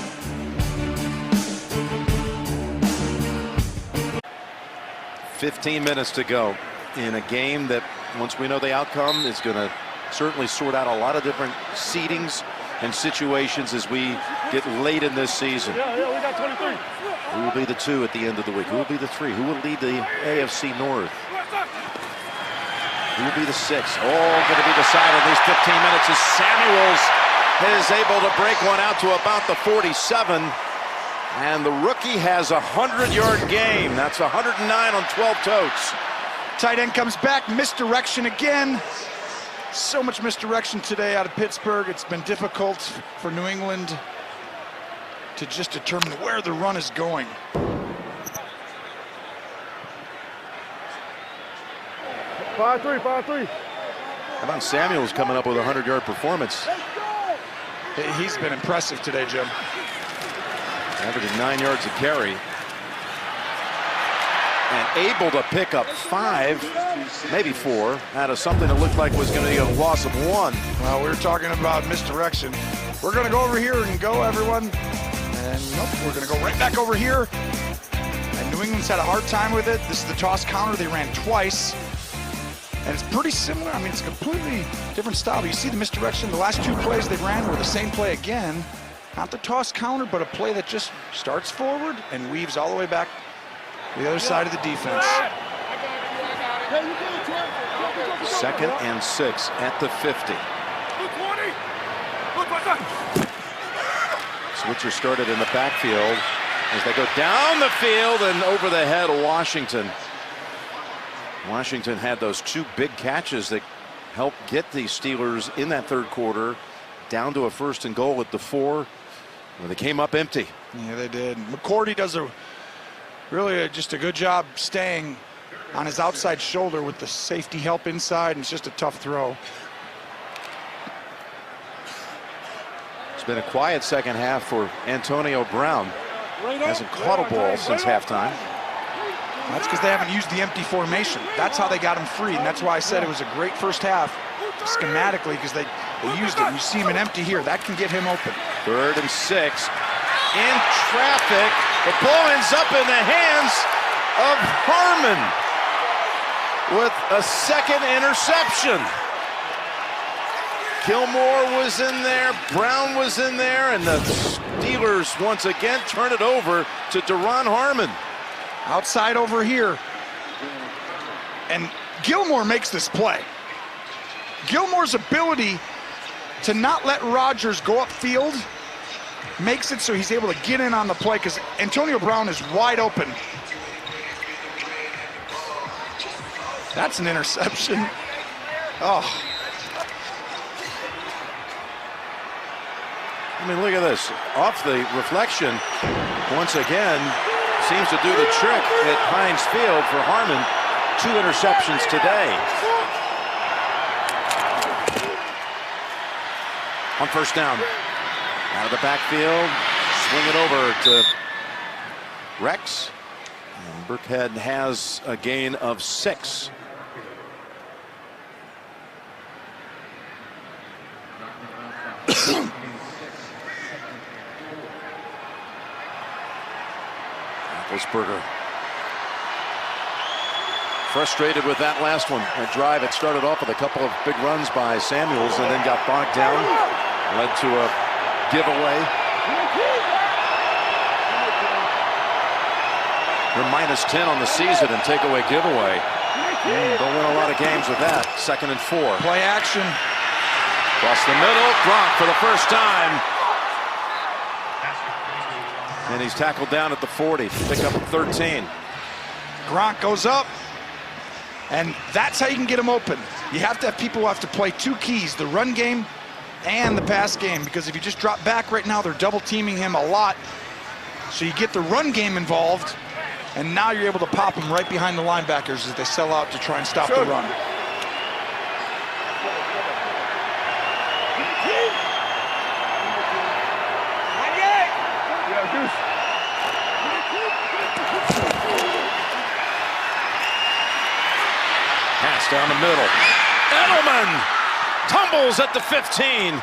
15 minutes to go in a game that, once we know the outcome, is going to certainly sort out a lot of different seedings and situations as we get late in this season. Yeah, we got 23. Who will be the 2 at the end of the week? Who will be the 3? Who will lead the AFC North? Who will be the 6? All going to be decided in these 15 minutes as Samuels is able to break one out to about the 47. And the rookie has a 100-yard game. That's 109 on 12 totes. Tight end comes back, misdirection again. So much misdirection today out of Pittsburgh. It's been difficult for New England to just determine where the run is going. Five three. How about Samuels coming up with a 100-yard performance? He's been impressive today, Jim. Averaging 9 yards a carry. And able to pick up 5, maybe 4, out of something that looked like was going to be a loss of 1. Well, we were talking about misdirection. We're going to go over here and go, everyone. And nope, we're going to go right back over here. And New England's had a hard time with it. This is the toss counter. They ran twice. And it's pretty similar. I mean, it's a completely different style. But you see the misdirection. The last 2 plays they ran were the same play again. Not the toss counter, but a play that just starts forward and weaves all the way back to the other side of the defense. 2nd and 6 at the 50. Switcher started in the backfield as they go down the field and over the head of Washington. Washington had those 2 big catches that helped get the Steelers in that third quarter down to a 1st and goal at the 4, where they came up empty. Yeah, they did. McCourty does just a good job staying on his outside shoulder with the safety help inside, and it's just a tough throw. It's been a quiet second half for Antonio Brown. Hasn't caught a ball since halftime. That's because they haven't used the empty formation. That's how they got him free, and that's why I said it was a great first half schematically, because they used it. You see him in empty here. That can get him open. 3rd and 6. In traffic. The ball ends up in the hands of Harmon with a second interception. Gilmore was in there, Brown was in there, and the Steelers once again turn it over to Deron Harmon. Outside over here. And Gilmore makes this play. Gilmore's ability to not let Rodgers go upfield makes it so he's able to get in on the play, because Antonio Brown is wide open. That's an interception. Oh. I mean, look at this. Off the reflection, once again, seems to do the trick at Heinz Field for Harmon. 2 interceptions today. On first down. Out of the backfield. Swing it over to Rex. And Burkhead has a gain of 6. Roethlisberger frustrated with that last one. A drive, it started off with a couple of big runs by Samuels and then got bogged down. Led to a giveaway. They're -10 on the season and takeaway giveaway. They'll win a lot of games with that. 2nd and 4. Play action. Across the middle, Gronk for the first time. And he's tackled down at the 40. Pick up at 13. Gronk goes up. And that's how you can get him open. You have to have people who have to play 2 keys, the run game and the pass game, because if you just drop back right now, they're double teaming him a lot. So you get the run game involved, and now you're able to pop him right behind the linebackers as they sell out to try and stop the run. Pass down the middle. Edelman tumbles at the 15.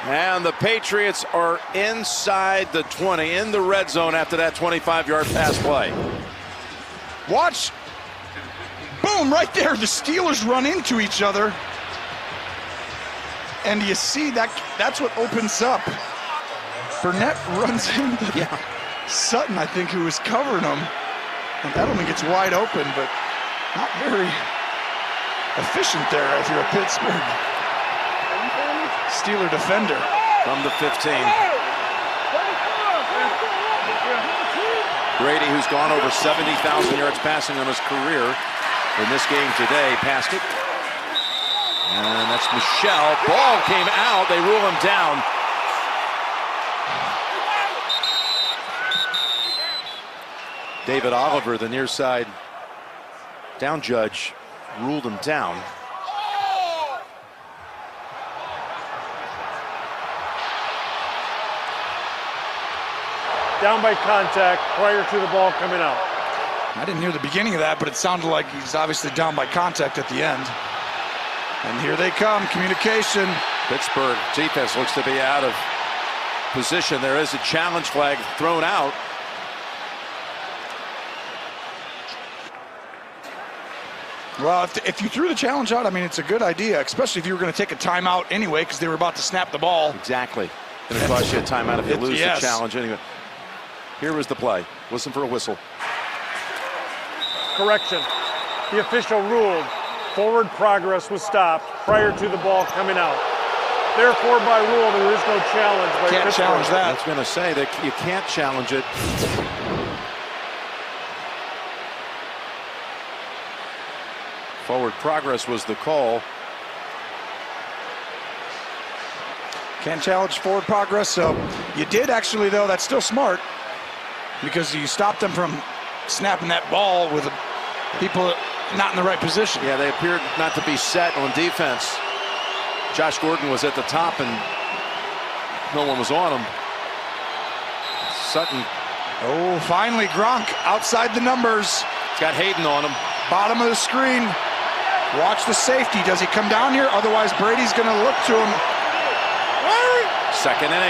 And the Patriots are inside the 20 in the red zone after that 25-yard pass play. Watch. Boom, right there. The Steelers run into each other. And you see that's what opens up. Burnett runs into Sutton, I think, who was covering him. And Edelman gets wide open, but not very efficient there if you're a Pittsburgh Steeler defender. From the 15. Brady, who's gone over 70,000 yards passing on his career in this game today, passed it. And that's Michelle. Ball came out. They rule him down. David Oliver, the near side down judge, ruled him down. Down by contact prior to the ball coming out. I didn't hear the beginning of that, but it sounded like he's obviously down by contact at the end. And here they come, communication. Pittsburgh defense looks to be out of position. There is a challenge flag thrown out. Well, if you threw the challenge out, I mean, it's a good idea, especially if you were going to take a timeout anyway, because they were about to snap the ball. Exactly. Going to cost you a timeout if you lose the challenge anyway. Here was the play. Listen for a whistle. Correction. The official ruled forward progress was stopped prior to the ball coming out. Therefore, by rule, there is no challenge. Can't challenge that. I was going to say that you can't challenge it. Forward progress was the call. Can't challenge forward progress. So you did actually, though. That's still smart, because you stopped them from snapping that ball with people not in the right position. Yeah, they appeared not to be set on defense. Josh Gordon was at the top and No one was on him. Sutton. Oh, finally Gronk outside the numbers. He's got Hayden on him. Bottom of the screen. Watch the safety. Does he come down here? Otherwise, Brady's going to look to him. 2nd and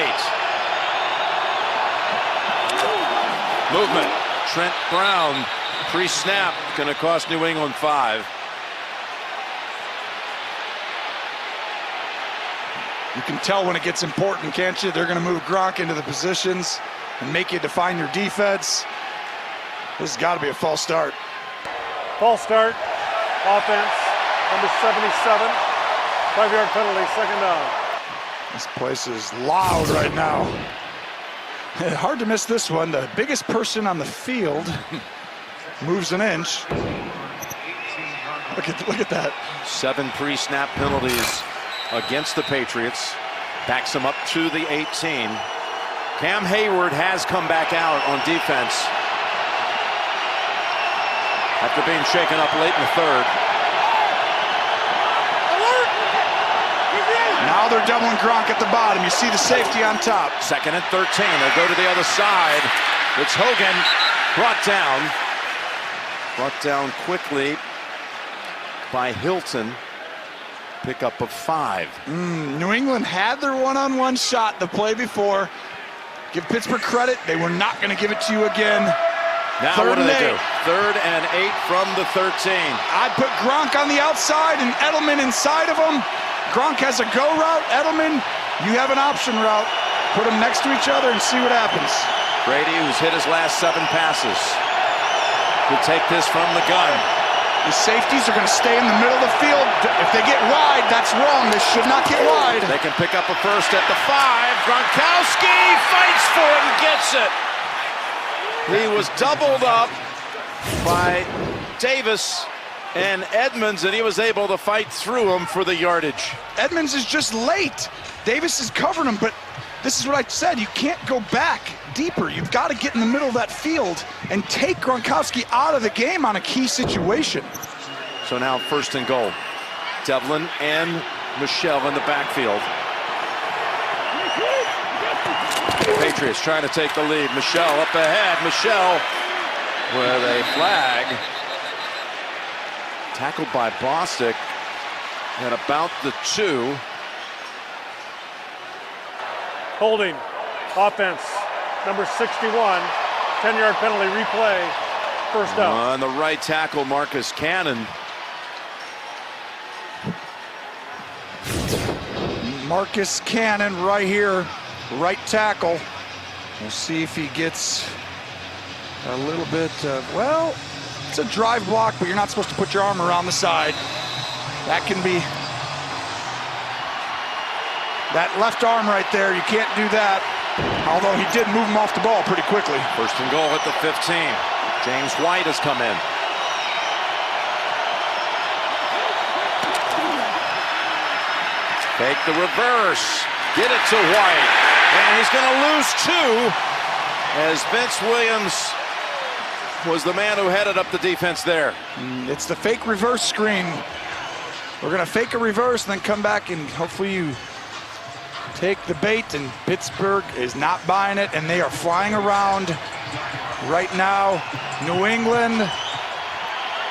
8. Movement. Trent Brown, pre-snap, going to cost New England 5. You can tell when it gets important, can't you? They're going to move Gronk into the positions and make you define your defense. This has got to be a false start. False start. Offense. Number 77. 5-yard penalty. 2nd down. This place is loud right now. Hard to miss this one. The biggest person on the field moves an inch. Look at that. 7 pre-snap penalties against the Patriots. Backs them up to the 18. Cam Hayward has come back out on defense after being shaken up late in the 3rd. Now they're doubling Gronk at the bottom. You see the safety on top. 2nd and 13. They go to the other side. It's Hogan brought down. Brought down quickly by Hilton. Pickup of 5. New England had their one-on-one shot the play before. Give Pittsburgh credit. They were not going to give it to you again. Now what do they do? 3rd and 8 from the 13. I'd put Gronk on the outside and Edelman inside of him. Gronk has a go route. Edelman, you have an option route. Put them next to each other and see what happens. Brady, who's hit his last 7 passes, will take this from the gun. The safeties are going to stay in the middle of the field. If they get wide, that's wrong. They should not get wide. They can pick up a first at the 5. Gronkowski fights for it and gets it. He was doubled up by Davis and Edmonds, and he was able to fight through him for the yardage. Edmonds is just late. Davis is covering him, but this is what I said. You can't go back deeper. You've got to get in the middle of that field and take Gronkowski out of the game on a key situation. So now 1st and goal. Devlin and Michelle in the backfield. Patriots trying to take the lead. Michelle up ahead. Michelle with a flag. Tackled by Bostic at about the 2. Holding. Offense. Number 61. 10-yard penalty. Replay. 1st down. On the right tackle, Marcus Cannon. Marcus Cannon right here, right tackle. We'll see if he gets a little bit well, it's a drive block, but you're not supposed to put your arm around the side. That can be, that left arm right there, you can't do that. Although he did move him off the ball pretty quickly. 1st and goal at the 15. James White has come in. Fake the reverse. Get it to White. And he's going to lose 2 as Vince Williams was the man who headed up the defense there. It's the fake reverse screen. We're going to fake a reverse and then come back and hopefully you take the bait, and Pittsburgh is not buying it, and they are flying around right now. New England,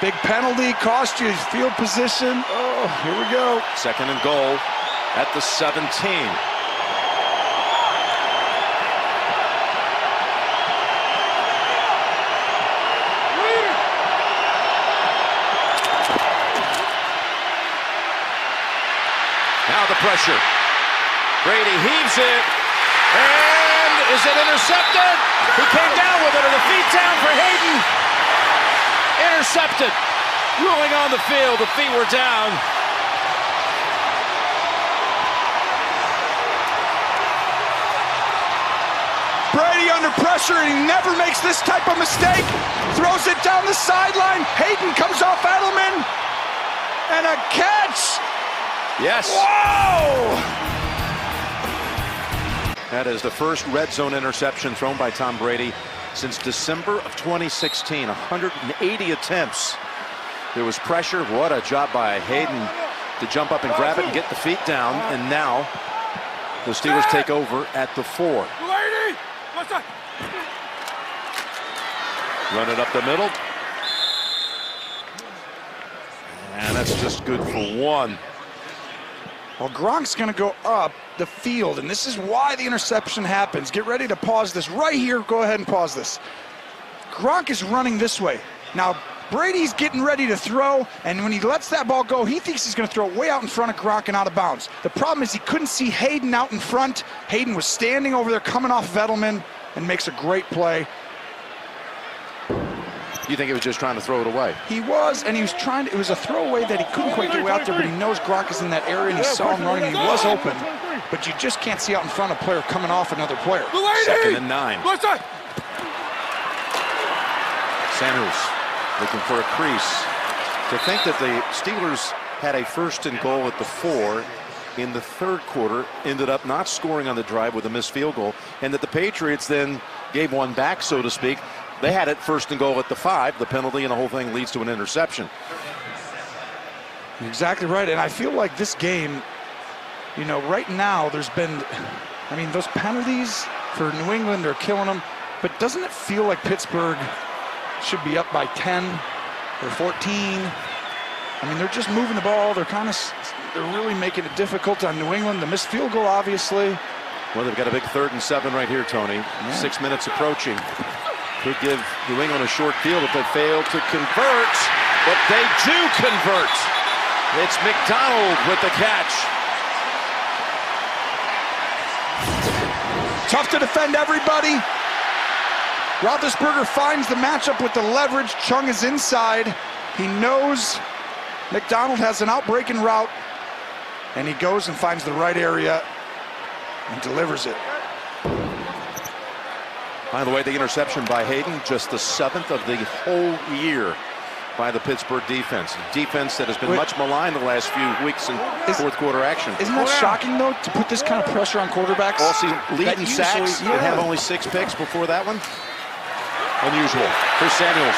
big penalty, cost you field position. Oh, here we go. 2nd and goal at the 17. Now the pressure. Brady heaves it, and is it intercepted? He came down with it, and the feet down for Hayden. Intercepted. Ruling on the field, the feet were down. Brady under pressure, and he never makes this type of mistake. Throws it down the sideline. Hayden comes off Edelman, and a catch. Yes. Whoa! That is the first red zone interception thrown by Tom Brady since December of 2016. 180 attempts. There was pressure. What a job by Hayden to jump up and grab it and get the feet down. And now The Steelers take over at the 4. Run it up the middle. And that's just good for 1. Well, Gronk's going to go up the field, and this is why the interception happens. Get ready to pause this right here. Go ahead and pause this. Gronk is running this way. Now, Brady's getting ready to throw, and when he lets that ball go, he thinks he's going to throw it way out in front of Gronk and out of bounds. The problem is he couldn't see Hayden out in front. Hayden was standing over there coming off Vedelman and makes a great play. You think he was just trying to throw it away? He was, and he was trying to, it was a throwaway that he couldn't quite get out there, but he knows Gronk is in that area, and he saw him running, and he was open, but you just can't see out in front a player coming off another player. 2nd and 9. Sanders looking for a crease. To think that the Steelers had a 1st and goal at the 4 in the 3rd quarter, ended up not scoring on the drive with a missed field goal, and that the Patriots then gave one back, so to speak. They had it 1st and goal at the 5. The penalty and the whole thing leads to an interception. You're exactly right, and I feel like this game, you know, right now there's been, I mean, those penalties for New England are killing them, but doesn't it feel like Pittsburgh should be up by 10 or 14? I mean, they're just moving the ball. They're really making it difficult on New England. The missed field goal, obviously. Well, they've got a big 3rd and 7 right here, Tony. Yeah. 6 minutes approaching. Could give New England a short field if they fail to convert, but they do convert. It's McDonald with the catch. Tough to defend everybody. Roethlisberger finds the matchup with the leverage. Chung is inside. He knows McDonald has an outbreaking route, and he goes and finds the right area and delivers it. By the way, the interception by Hayden, just the 7th of the whole year by the Pittsburgh defense. Defense that has been much maligned the last few weeks in 4th quarter action. Isn't that shocking, though, to put this kind of pressure on quarterbacks? All season, leading sacks, and have only 6 picks before that one. Unusual for Samuels.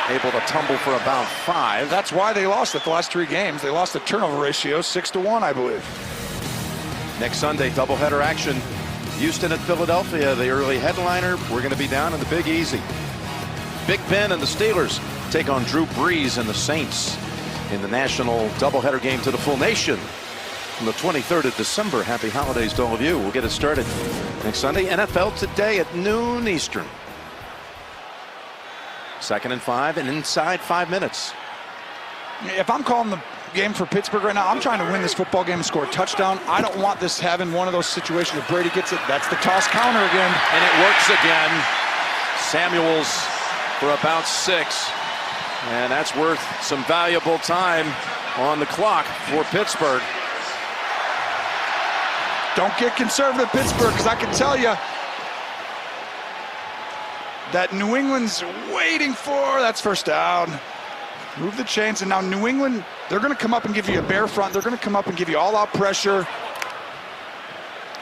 Able to tumble for about 5. That's why they lost it the last 3 games. They lost the turnover ratio 6-1, I believe. Next Sunday, doubleheader action. Houston at Philadelphia, the early headliner. We're going to be down in the Big Easy. Big Ben and the Steelers take on Drew Brees and the Saints in the national doubleheader game to the full nation on the 23rd of December. Happy holidays to all of you. We'll get it started next Sunday. NFL Today at noon Eastern. 2nd and 5 and inside 5 minutes. If I'm calling the game for Pittsburgh right now, I'm trying to win this football game and score a touchdown. I don't want this having one of those situations where Brady gets it. That's the toss counter again. And it works again. Samuels for about 6. And that's worth some valuable time on the clock for Pittsburgh. Don't get conservative, Pittsburgh, because I can tell you that New England's waiting for, that's 1st down. Move the chains, and now New England, they're going to come up and give you a bare front. They're going to come up and give you all-out pressure.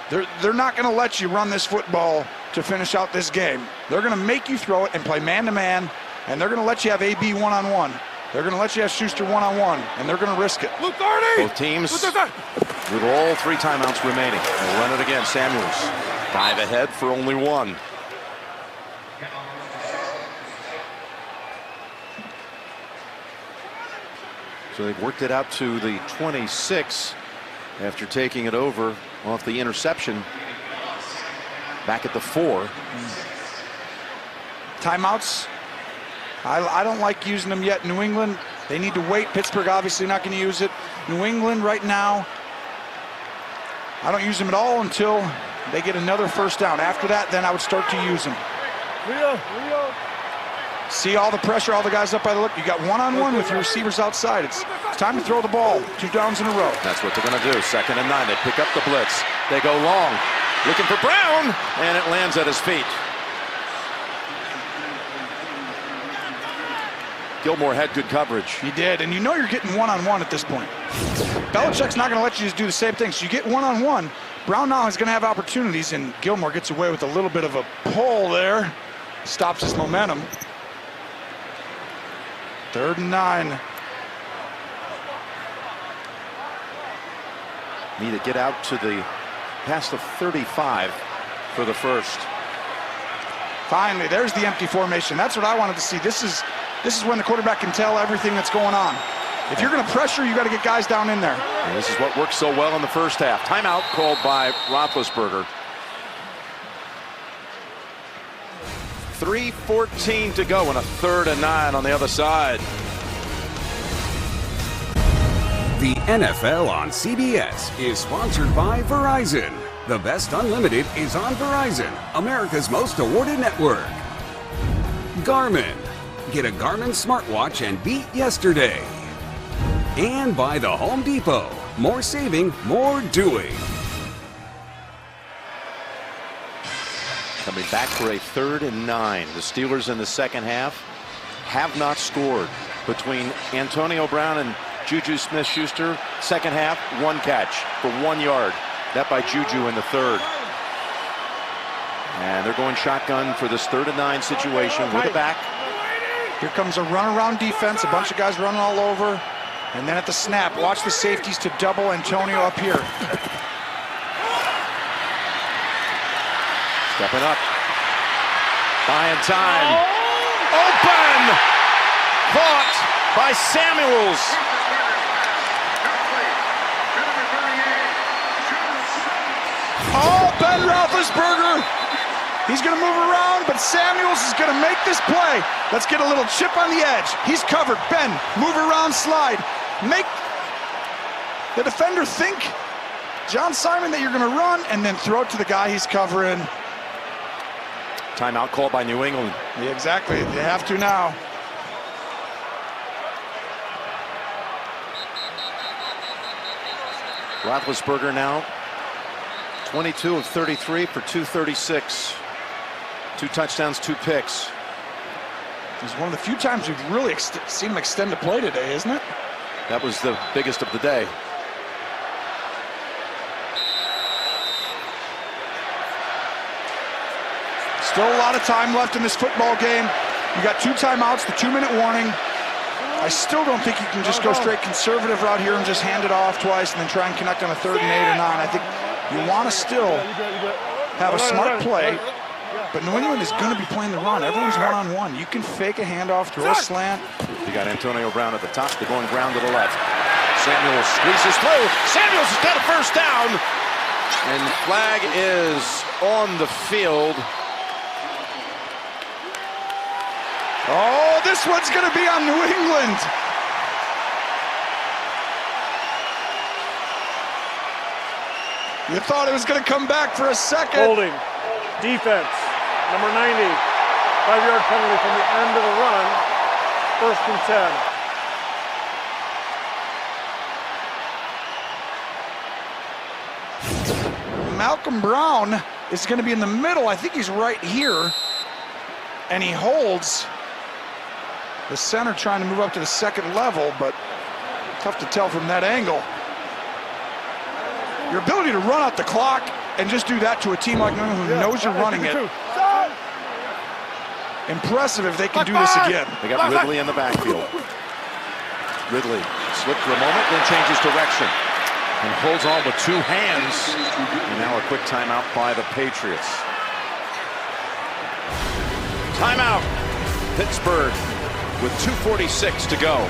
They're not going to let you run this football to finish out this game. They're going to make you throw it and play man-to-man, and they're going to let you have AB one-on-one. They're going to let you have Schuster one-on-one, and they're going to risk it. Both teams with all 3 timeouts remaining. They'll run it again. Samuels dive ahead for only 1. So they've worked it out to the 26 after taking it over off the interception back at the 4. Timeouts. I don't like using them yet. New England, they need to wait. Pittsburgh obviously not going to use it. New England right now, I don't use them at all until they get another 1st down. After that, then I would start to use them. See all the pressure, all the guys up by the look. You got one-on-one with your receivers outside. It's time to throw the ball. 2 downs in a row. That's what they're going to do. 2nd and 9. They pick up the blitz. They go long. Looking for Brown, and it lands at his feet. Gilmore had good coverage. He did, and you know you're getting one-on-one at this point. Belichick's not going to let you just do the same thing. So you get one-on-one. Brown now is going to have opportunities, and Gilmore gets away with a little bit of a pull there. Stops his momentum. 3rd and 9. Need to get out to the past the 35 for the first. Finally, there's the empty formation. That's what I wanted to see. This is when the quarterback can tell everything that's going on. If you're going to pressure, you got to get guys down in there. And this is what worked so well in the first half. Timeout called by Roethlisberger. 3:14 to go and a 3rd and 9 on the other side. The NFL on CBS is sponsored by Verizon. The best unlimited is on Verizon, America's most awarded network. Garmin. Get a Garmin smartwatch and beat yesterday. And by the Home Depot. More saving, more doing. Coming back for a 3rd and 9. The Steelers in the second half have not scored. Between Antonio Brown and Juju Smith-Schuster, second half, 1 catch for 1 yard. That by Juju in the 3rd. And they're going shotgun for this 3rd and 9 situation with a back. Here comes a run-around defense, a bunch of guys running all over. And then at the snap, watch the safeties to double Antonio up here. Stepping up. Buying time. Open! Caught by Samuels. Oh, Ben Roethlisberger. He's going to move around, but Samuels is going to make this play. Let's get a little chip on the edge. He's covered. Ben, move around, slide. Make the defender think, John Simon, that you're going to run, and then throw it to the guy he's covering. Timeout called by New England. Yeah, exactly. They have to now. Roethlisberger now 22 of 33 for 236. 2 touchdowns, 2 picks. It's one of the few times we've really seen him extend the play today, isn't it? That was the biggest of the day. Still a lot of time left in this football game. You got 2 timeouts, the 2-minute warning. I still don't think you can just go straight conservative route here and just hand it off twice and then try and connect on a 3rd and 8 or 9. I think you want to still have a smart play, but New England is going to be playing the run. Everyone's one-on-one. You can fake a handoff, throw a slant. You got Antonio Brown at the top. They're going ground to the left. Samuels squeezes through. Samuels has got a first down. And the flag is on the field. Oh, this one's going to be on New England. You thought it was going to come back for a second. Holding. Defense. Number 90. 5-yard penalty from the end of the run. 1st and 10. Malcolm Brown is going to be in the middle. I think he's right here. And he holds the center, trying to move up to the 2nd level, but tough to tell from that angle. Your ability to run out the clock and just do that to a team like New England who knows you're running it. Impressive if they can do this again. They got Ridley in the backfield. Ridley slipped for a moment, then changes direction and holds on with 2 hands. And now a quick timeout by the Patriots. Timeout. Pittsburgh with 2:46 to go.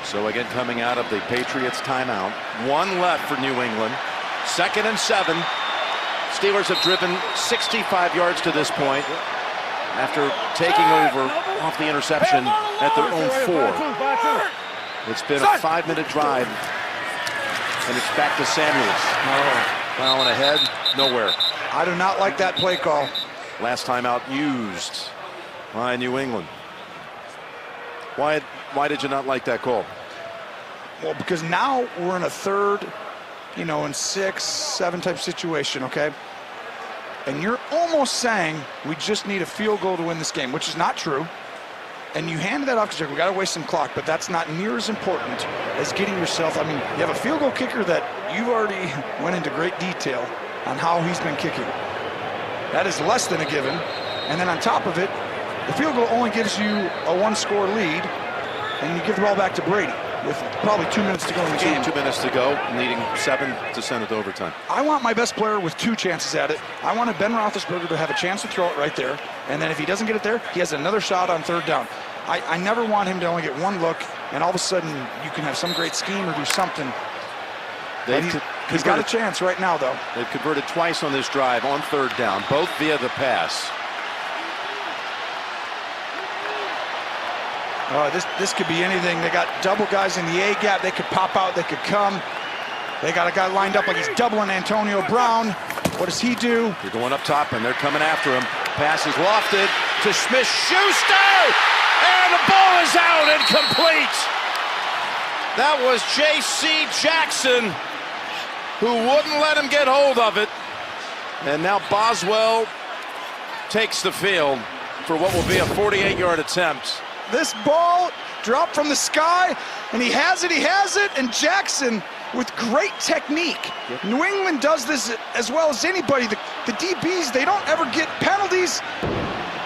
So again, coming out of the Patriots timeout, 1 left for New England. 2nd and 7. Steelers have driven 65 yards to this point after taking over off the interception at their own 4. It's been a 5-minute drive, and it's back to Samuels. Plowing ahead, nowhere. I do not like that play call. Last time out used by New England. Why did you not like that call? Well, because now we're in a 3rd, in 6, 7 type situation, okay? And you're almost saying we just need a field goal to win this game, which is not true. And you handed that off because we got to waste some clock, but that's not near as important as getting yourself. I mean, you have a field goal kicker that you've already went into great detail on how he's been kicking. That is less than a given. And then on top of it, the field goal only gives you a 1-score lead. and you give the ball back to Brady with probably 2 minutes to go in the game. 2 minutes to go, needing 7 to send it to overtime. I want my best player with 2 chances at it. I wanted Ben Roethlisberger to have a chance to throw it right there, and then if he doesn't get it there, he has another shot on 3rd down. I never want him to only get 1 look, and all of a sudden you can have some great scheme or do something. He's got a chance right now, though. They've converted twice on this drive on 3rd down, both via the pass. This could be anything. They got double guys in the A gap. They could pop out. They could come. They got a guy lined up like he's doubling Antonio Brown. What does he do? They're going up top, and they're coming after him. Pass is lofted to Smith-Schuster, and the ball is out, incomplete. That was J.C. Jackson, who wouldn't let him get hold of it. And now Boswell takes the field for what will be a 48-yard attempt. This ball dropped from the sky, and he has it, and Jackson with great technique. Yep. New England does this as well as anybody. The DBs, they don't ever get penalties.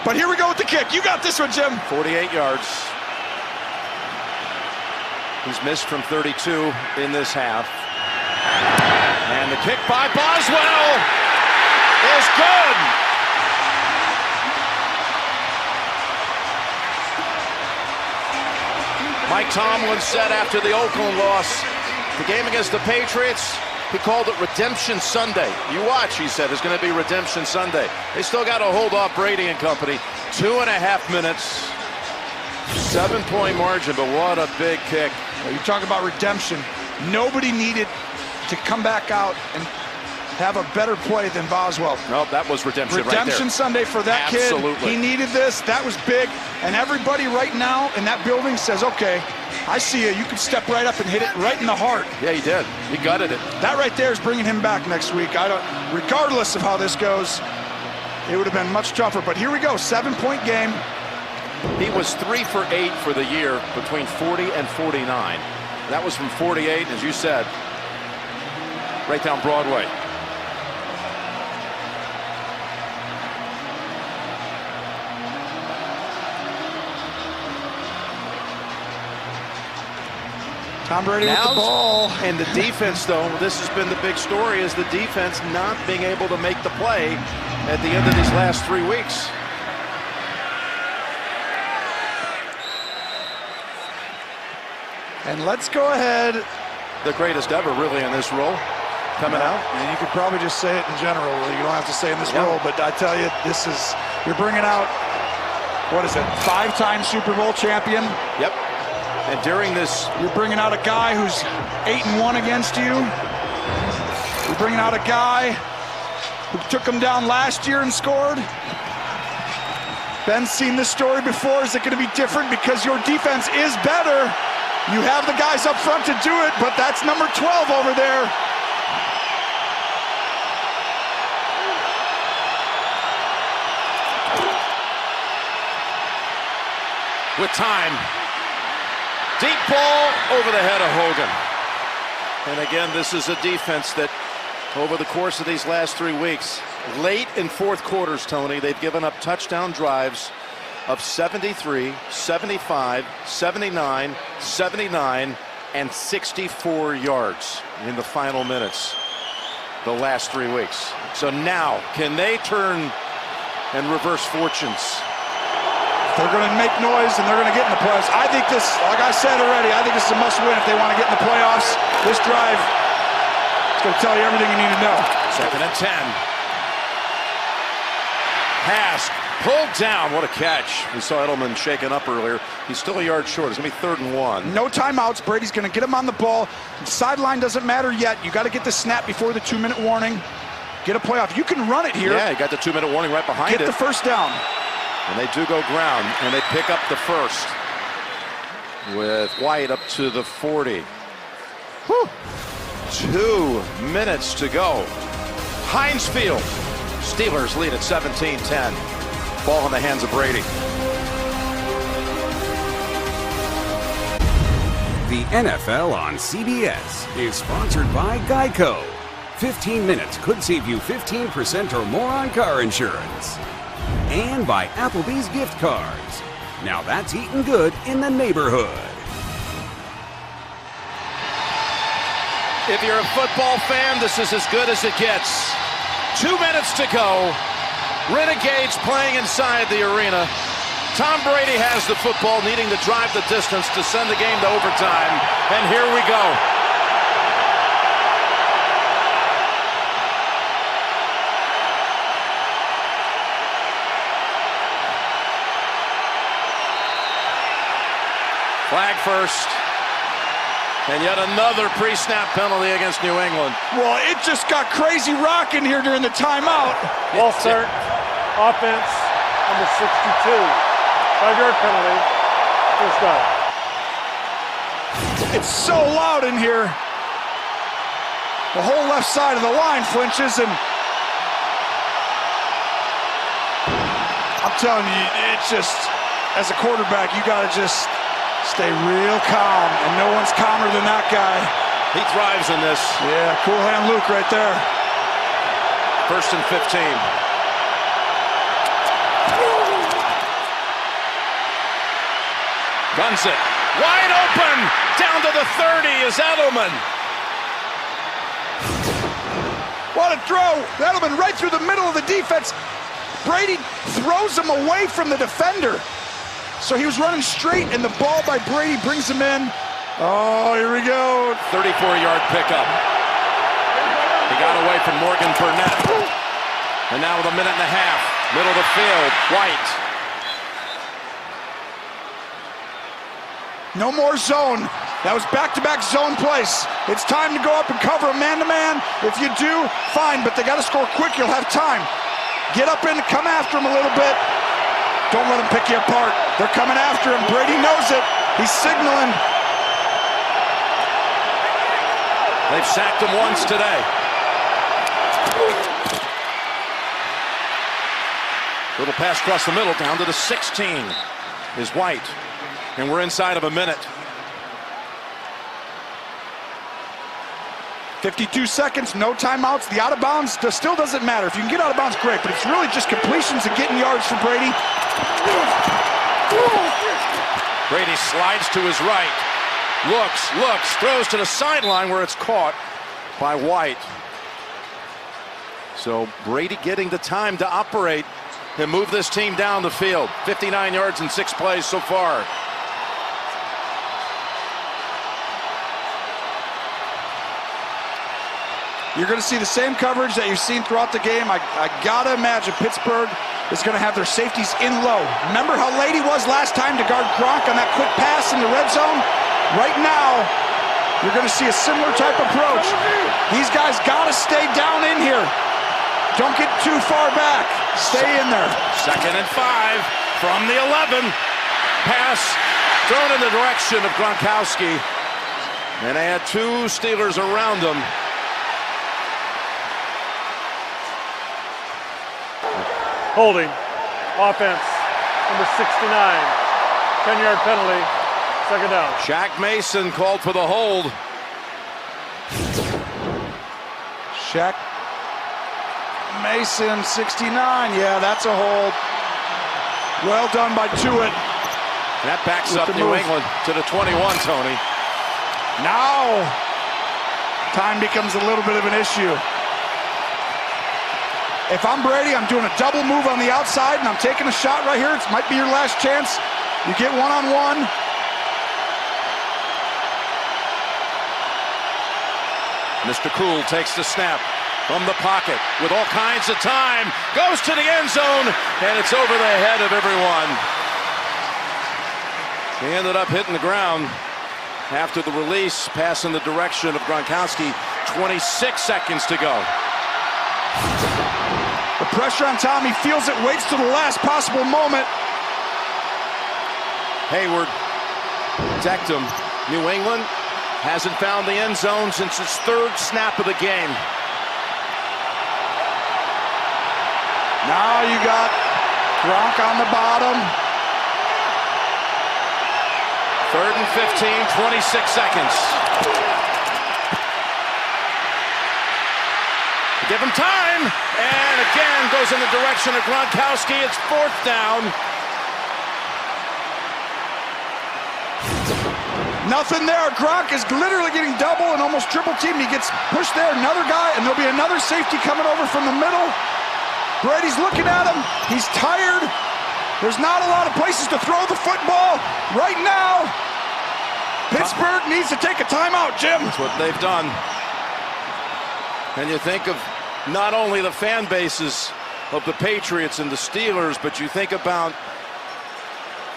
But here we go with the kick. You got this one, Jim. 48 yards. He's missed from 32 in this half. And the kick by Boswell is good. Mike Tomlin said after the Oakland loss, the game against the Patriots, he called it Redemption Sunday. You watch, he said, it's going to be Redemption Sunday. They still got to hold off Brady and company. 2.5 minutes, 7-point margin, but what a big kick. Well, you talk about redemption. Nobody needed to come back out and have a better play than Boswell. No, that was redemption right there. Redemption Sunday for that Absolutely. kid. He needed this. That was big. And everybody right now in that building says, okay, I see you. You can step right up and hit it right in the heart. Yeah, he did. He gutted it. That right there is bringing him back next week. Regardless of how this goes, it would have been much tougher. But here we go, 7-point game. He was 3 for 8 for the year between 40 and 49. That was from 48, as you said, right down Broadway. Tom Brady with the ball. And the defense, though, this has been the big story, is the defense not being able to make the play at the end of these last 3 weeks. And let's go ahead. The greatest ever, really, in this role, coming out. And you could probably just say it in general. You don't have to say in this role, but I tell you, you're bringing out, what is it, 5-time Super Bowl champion? Yep. And during this, you're bringing out a guy who's 8-1 against you. You're bringing out a guy who took him down last year and scored. Ben's seen this story before. Is it going to be different because your defense is better? You have the guys up front to do it, but that's number 12 over there. With time. Deep ball over the head of Hogan. And again, this is a defense that over the course of these last 3 weeks, late in fourth quarters, Tony, they've given up touchdown drives of 73, 75, 79, 79, and 64 yards in the final minutes the last 3 weeks. So now, can they turn and reverse fortunes? They're going to make noise, and they're going to get in the playoffs. I think this, like I said already, I think this is a must-win if they want to get in the playoffs. This drive is going to tell you everything you need to know. 2nd and 10. Pass pulled down. What a catch. We saw Edelman shaken up earlier. He's still a yard short. It's going to be 3rd and 1. No timeouts. Brady's going to get him on the ball. The sideline doesn't matter yet. You got to get the snap before the 2-minute warning. Get a playoff. You can run it here. Yeah, you got the 2-minute warning right behind it. Get the first down. And they do go ground, and they pick up the first with White up to the 40. Whew. 2 minutes to go. Heinz Field. Steelers lead at 17-10. Ball in the hands of Brady. The NFL on CBS is sponsored by Geico. 15 minutes could save you 15% or more on car insurance. And by Applebee's gift cards. Now that's eating good in the neighborhood. If you're a football fan, this is as good as it gets. 2 minutes to go. Renegades playing inside the arena. Tom Brady has the football, needing to drive the distance to send the game to overtime. And here we go. Flag first. And yet another pre-snap penalty against New England. Well, it just got crazy rocking here during the timeout. Ball start. Offense, number 62. 5-yard penalty. First down. It's so loud in here. The whole left side of the line flinches, and I'm telling you, it's just, as a quarterback, you got to just stay real calm, and no one's calmer than that guy. He thrives in this. Yeah, cool hand Luke right there. 1st and 15. Guns it. Wide open. Down to the 30 is Edelman. What a throw. Edelman right through the middle of the defense. Brady throws him away from the defender. So he was running straight, and the ball by Brady brings him in. Oh, here we go. 34-yard pickup. He got away from Morgan Burnett. And now with a minute and a half. Middle of the field. White. No more zone. That was back-to-back zone place. It's time to go up and cover a man-to-man. If you do, fine, but they got to score quick. You'll have time. Get up and come after him a little bit. Don't let them pick you apart. They're coming after him. Brady knows it. He's signaling. They've sacked him once today. Little pass across the middle, down to the 16 is White. And we're inside of a minute. 52 seconds, no timeouts. The out of bounds still doesn't matter. If you can get out of bounds, great. But it's really just completions and getting yards for Brady. Brady slides to his right. Looks, throws to the sideline where it's caught by White. So Brady getting the time to operate and move this team down the field. 59 yards in 6 plays so far. You're going to see the same coverage that you've seen throughout the game. I got to imagine Pittsburgh is going to have their safeties in low. Remember how late he was last time to guard Gronk on that quick pass in the red zone? Right now, you're going to see a similar type approach. These guys got to stay down in here. Don't get too far back. Stay in there. 2nd and 5 from the 11. Pass thrown in the direction of Gronkowski. And they had 2 Steelers around him. Holding. Offense, number 69. 10-yard penalty. 2nd down. Shaq Mason called for the hold. Shaq Mason, 69. Yeah, that's a hold. Well done by Tuitt. That backs up New England to the 21, Tony. Now, time becomes a little bit of an issue. If I'm Brady, I'm doing a double move on the outside, and I'm taking a shot right here. It might be your last chance. You get one-on-one. Mr. Cool takes the snap from the pocket with all kinds of time. Goes to the end zone, and it's over the head of everyone. He ended up hitting the ground after the release, pass in the direction of Gronkowski. 26 seconds to go. The pressure on Tom, he feels it, waits to the last possible moment. Hayward decked him. New England hasn't found the end zone since its 3rd snap of the game. Now you got Gronk on the bottom. 3rd and 15, 26 seconds. Give him time, and again goes in the direction of Gronkowski. It's 4th down. Nothing there. Gronk is literally getting double and almost triple teamed. He gets pushed there, another guy, and there'll be another safety coming over from the middle. Brady's looking at him. He's tired. There's not a lot of places to throw the football right now. Pittsburgh needs to take a timeout, Jim. That's what they've done. And you think of not only the fan bases of the Patriots and the Steelers, but you think about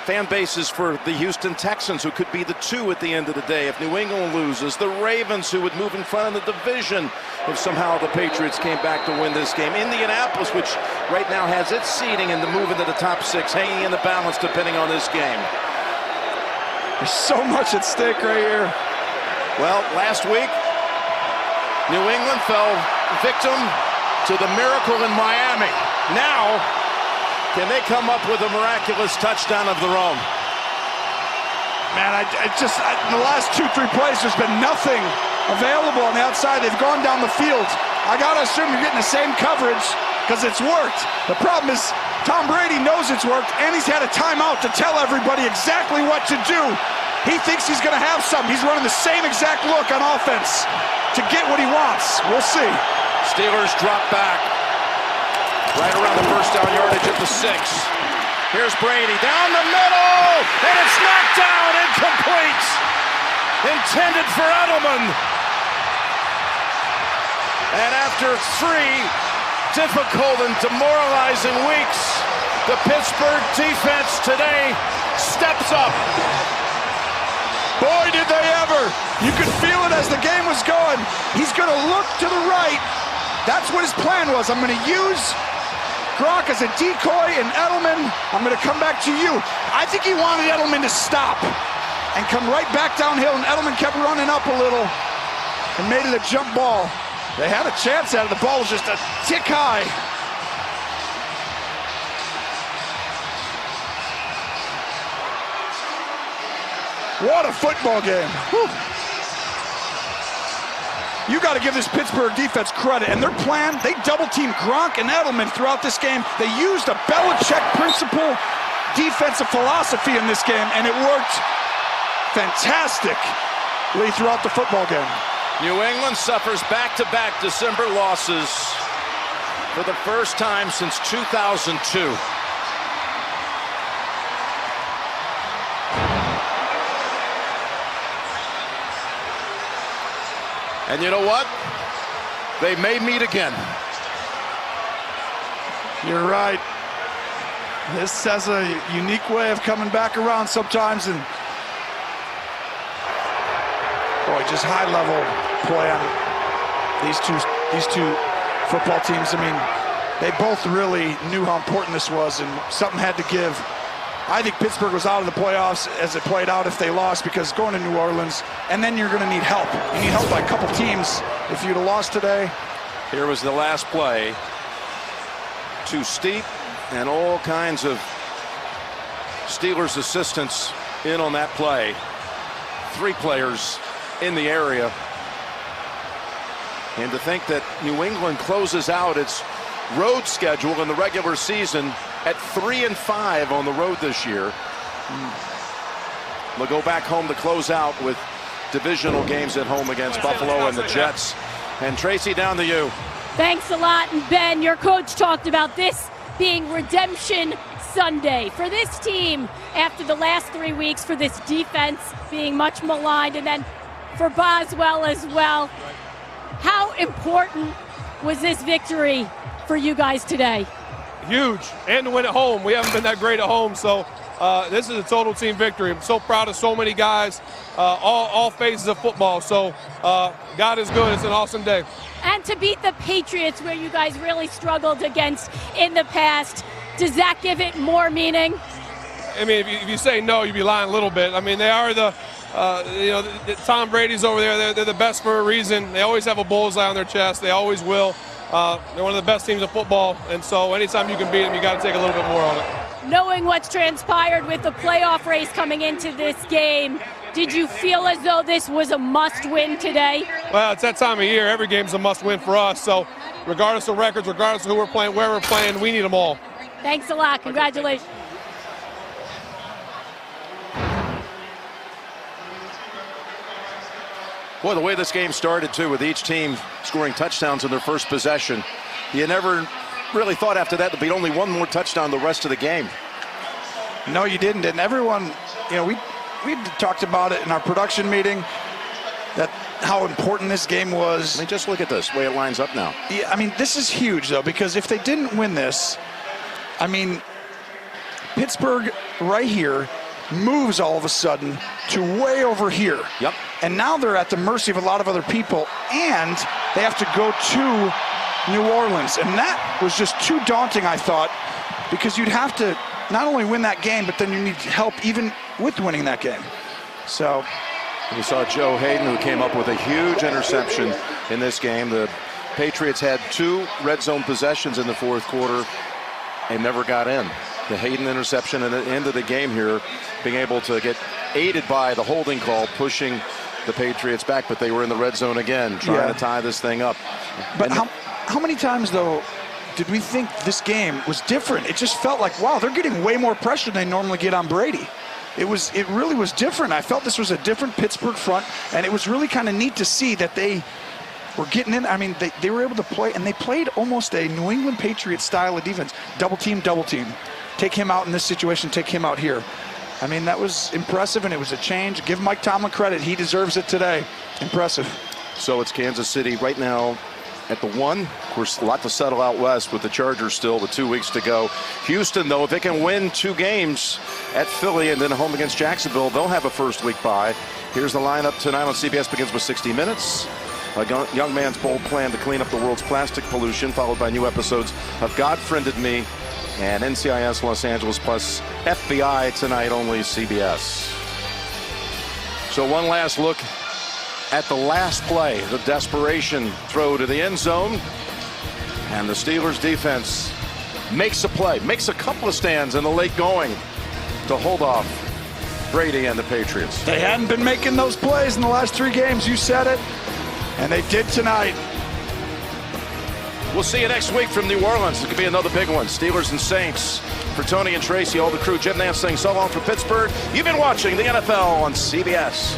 fan bases for the Houston Texans, who could be the 2 at the end of the day if New England loses. The Ravens, who would move in front of the division if somehow the Patriots came back to win this game. Indianapolis, which right now has its seeding and the move into the top 6, hanging in the balance depending on this game. There's so much at stake right here. Well, last week, New England fell victim to the miracle in Miami. Now, can they come up with a miraculous touchdown of their own? Man, in the last 2-3 plays, there's been nothing available on the outside. They've gone down the field. I gotta assume you're getting the same coverage because it's worked. The problem is Tom Brady knows it's worked, and he's had a timeout to tell everybody exactly what to do. He thinks he's gonna have something. He's running the same exact look on offense to get what he wants. We'll see. Steelers drop back right around the first down yardage at the 6. Here's Brady down the middle, and it's knocked down, incomplete. Intended for Edelman. And after 3 difficult and demoralizing weeks, the Pittsburgh defense today steps up. Boy, did they ever. You could feel it as the game was going. He's going to look to the right. That's what his plan was. I'm going to use Gronk as a decoy, and Edelman, I'm going to come back to you. I think he wanted Edelman to stop and come right back downhill, and Edelman kept running up a little and made it a jump ball. They had a chance at it. The ball was just a tick high. What a football game. Whew. You got to give this Pittsburgh defense credit. And their plan, they double-teamed Gronk and Edelman throughout this game. They used a Belichick principle defensive philosophy in this game, and it worked fantastically throughout the football game. New England suffers back-to-back December losses for the first time since 2002. And you know what? They may meet again. You're right. This has a unique way of coming back around sometimes, and boy, just high-level play on these two football teams. I mean, they both really knew how important this was, and something had to give. I think Pittsburgh was out of the playoffs as it played out if they lost, because going to New Orleans, and then you're going to need help. You need help by a couple teams if you'd have lost today. Here was the last play. Too steep, and all kinds of Steelers assistants in on that play. 3 players in the area. And to think that New England closes out its road schedule in the regular season at 3-5 on the road this year. They'll go back home to close out with divisional games at home against Buffalo and the Jets. And Tracy, down to you. Thanks a lot. And Ben, your coach talked about this being Redemption Sunday for this team after the last 3 weeks, for this defense being much maligned, and then for Boswell as well. How important was this victory for you guys today? Huge, and to win at home. We haven't been that great at home, so this is a total team victory. I'm so proud of so many guys, all phases of football. So God is good. It's an awesome day. And to beat the Patriots, where you guys really struggled against in the past, does that give it more meaning? I mean, if you say no, you'd be lying a little bit. I mean, they are Tom Brady's over there. They're the best for a reason. They always have a bullseye on their chest. They always will. They're one of the best teams in football, and so anytime you can beat them, you got to take a little bit more on it. Knowing what's transpired with the playoff race coming into this game, did you feel as though this was a must-win today? Well, it's that time of year. Every game's a must-win for us. So regardless of records, regardless of who we're playing, where we're playing, we need them all. Thanks a lot. Congratulations. Boy, the way this game started, too, with each team scoring touchdowns in their first possession, you never really thought after that there'd be only one more touchdown the rest of the game. No, you didn't. And everyone, we talked about it in our production meeting, that how important this game was. I mean, just look at this, way it lines up now. Yeah, I mean, this is huge, though, because if they didn't win this, I mean, Pittsburgh right here moves all of a sudden to way over here. Yep. And now they're at the mercy of a lot of other people, and they have to go to New Orleans. And that was just too daunting, I thought, because you'd have to not only win that game, but then you need help even with winning that game. So we saw Joe Hayden, who came up with a huge interception in this game. The Patriots had 2 red zone possessions in the fourth quarter and never got in. The Hayden interception at the end of the game here, being able to get aided by the holding call, pushing the Patriots back, but they were in the red zone again, trying to tie this thing up. But how many times, though, did we think this game was different? It just felt like, wow, they're getting way more pressure than they normally get on Brady. It really was different. I felt this was a different Pittsburgh front, and it was really kind of neat to see that they were getting in. I mean, they were able to play, and they played almost a New England Patriots style of defense. Double team. Take him out in this situation, take him out here. I mean, that was impressive, and it was a change. Give Mike Tomlin credit. He deserves it today. Impressive. So it's Kansas City right now at the 1. Of course, a lot to settle out west with the Chargers still with 2 weeks to go. Houston, though, if they can win 2 games at Philly and then home against Jacksonville, they'll have a first week bye. Here's the lineup tonight on CBS. Begins with 60 Minutes. A young man's bold plan to clean up the world's plastic pollution, followed by new episodes of God Friended Me and NCIS Los Angeles plus FBI tonight, only CBS. So one last look at the last play, the desperation throw to the end zone. And the Steelers defense makes a play, makes a couple of stands in the late going to hold off Brady and the Patriots. They hadn't been making those plays in the last 3 games. You said it. And they did tonight. We'll see you next week from New Orleans. It could be another big one. Steelers and Saints. For Tony and Tracy, all the crew, Jim Nance saying so long from Pittsburgh. You've been watching the NFL on CBS.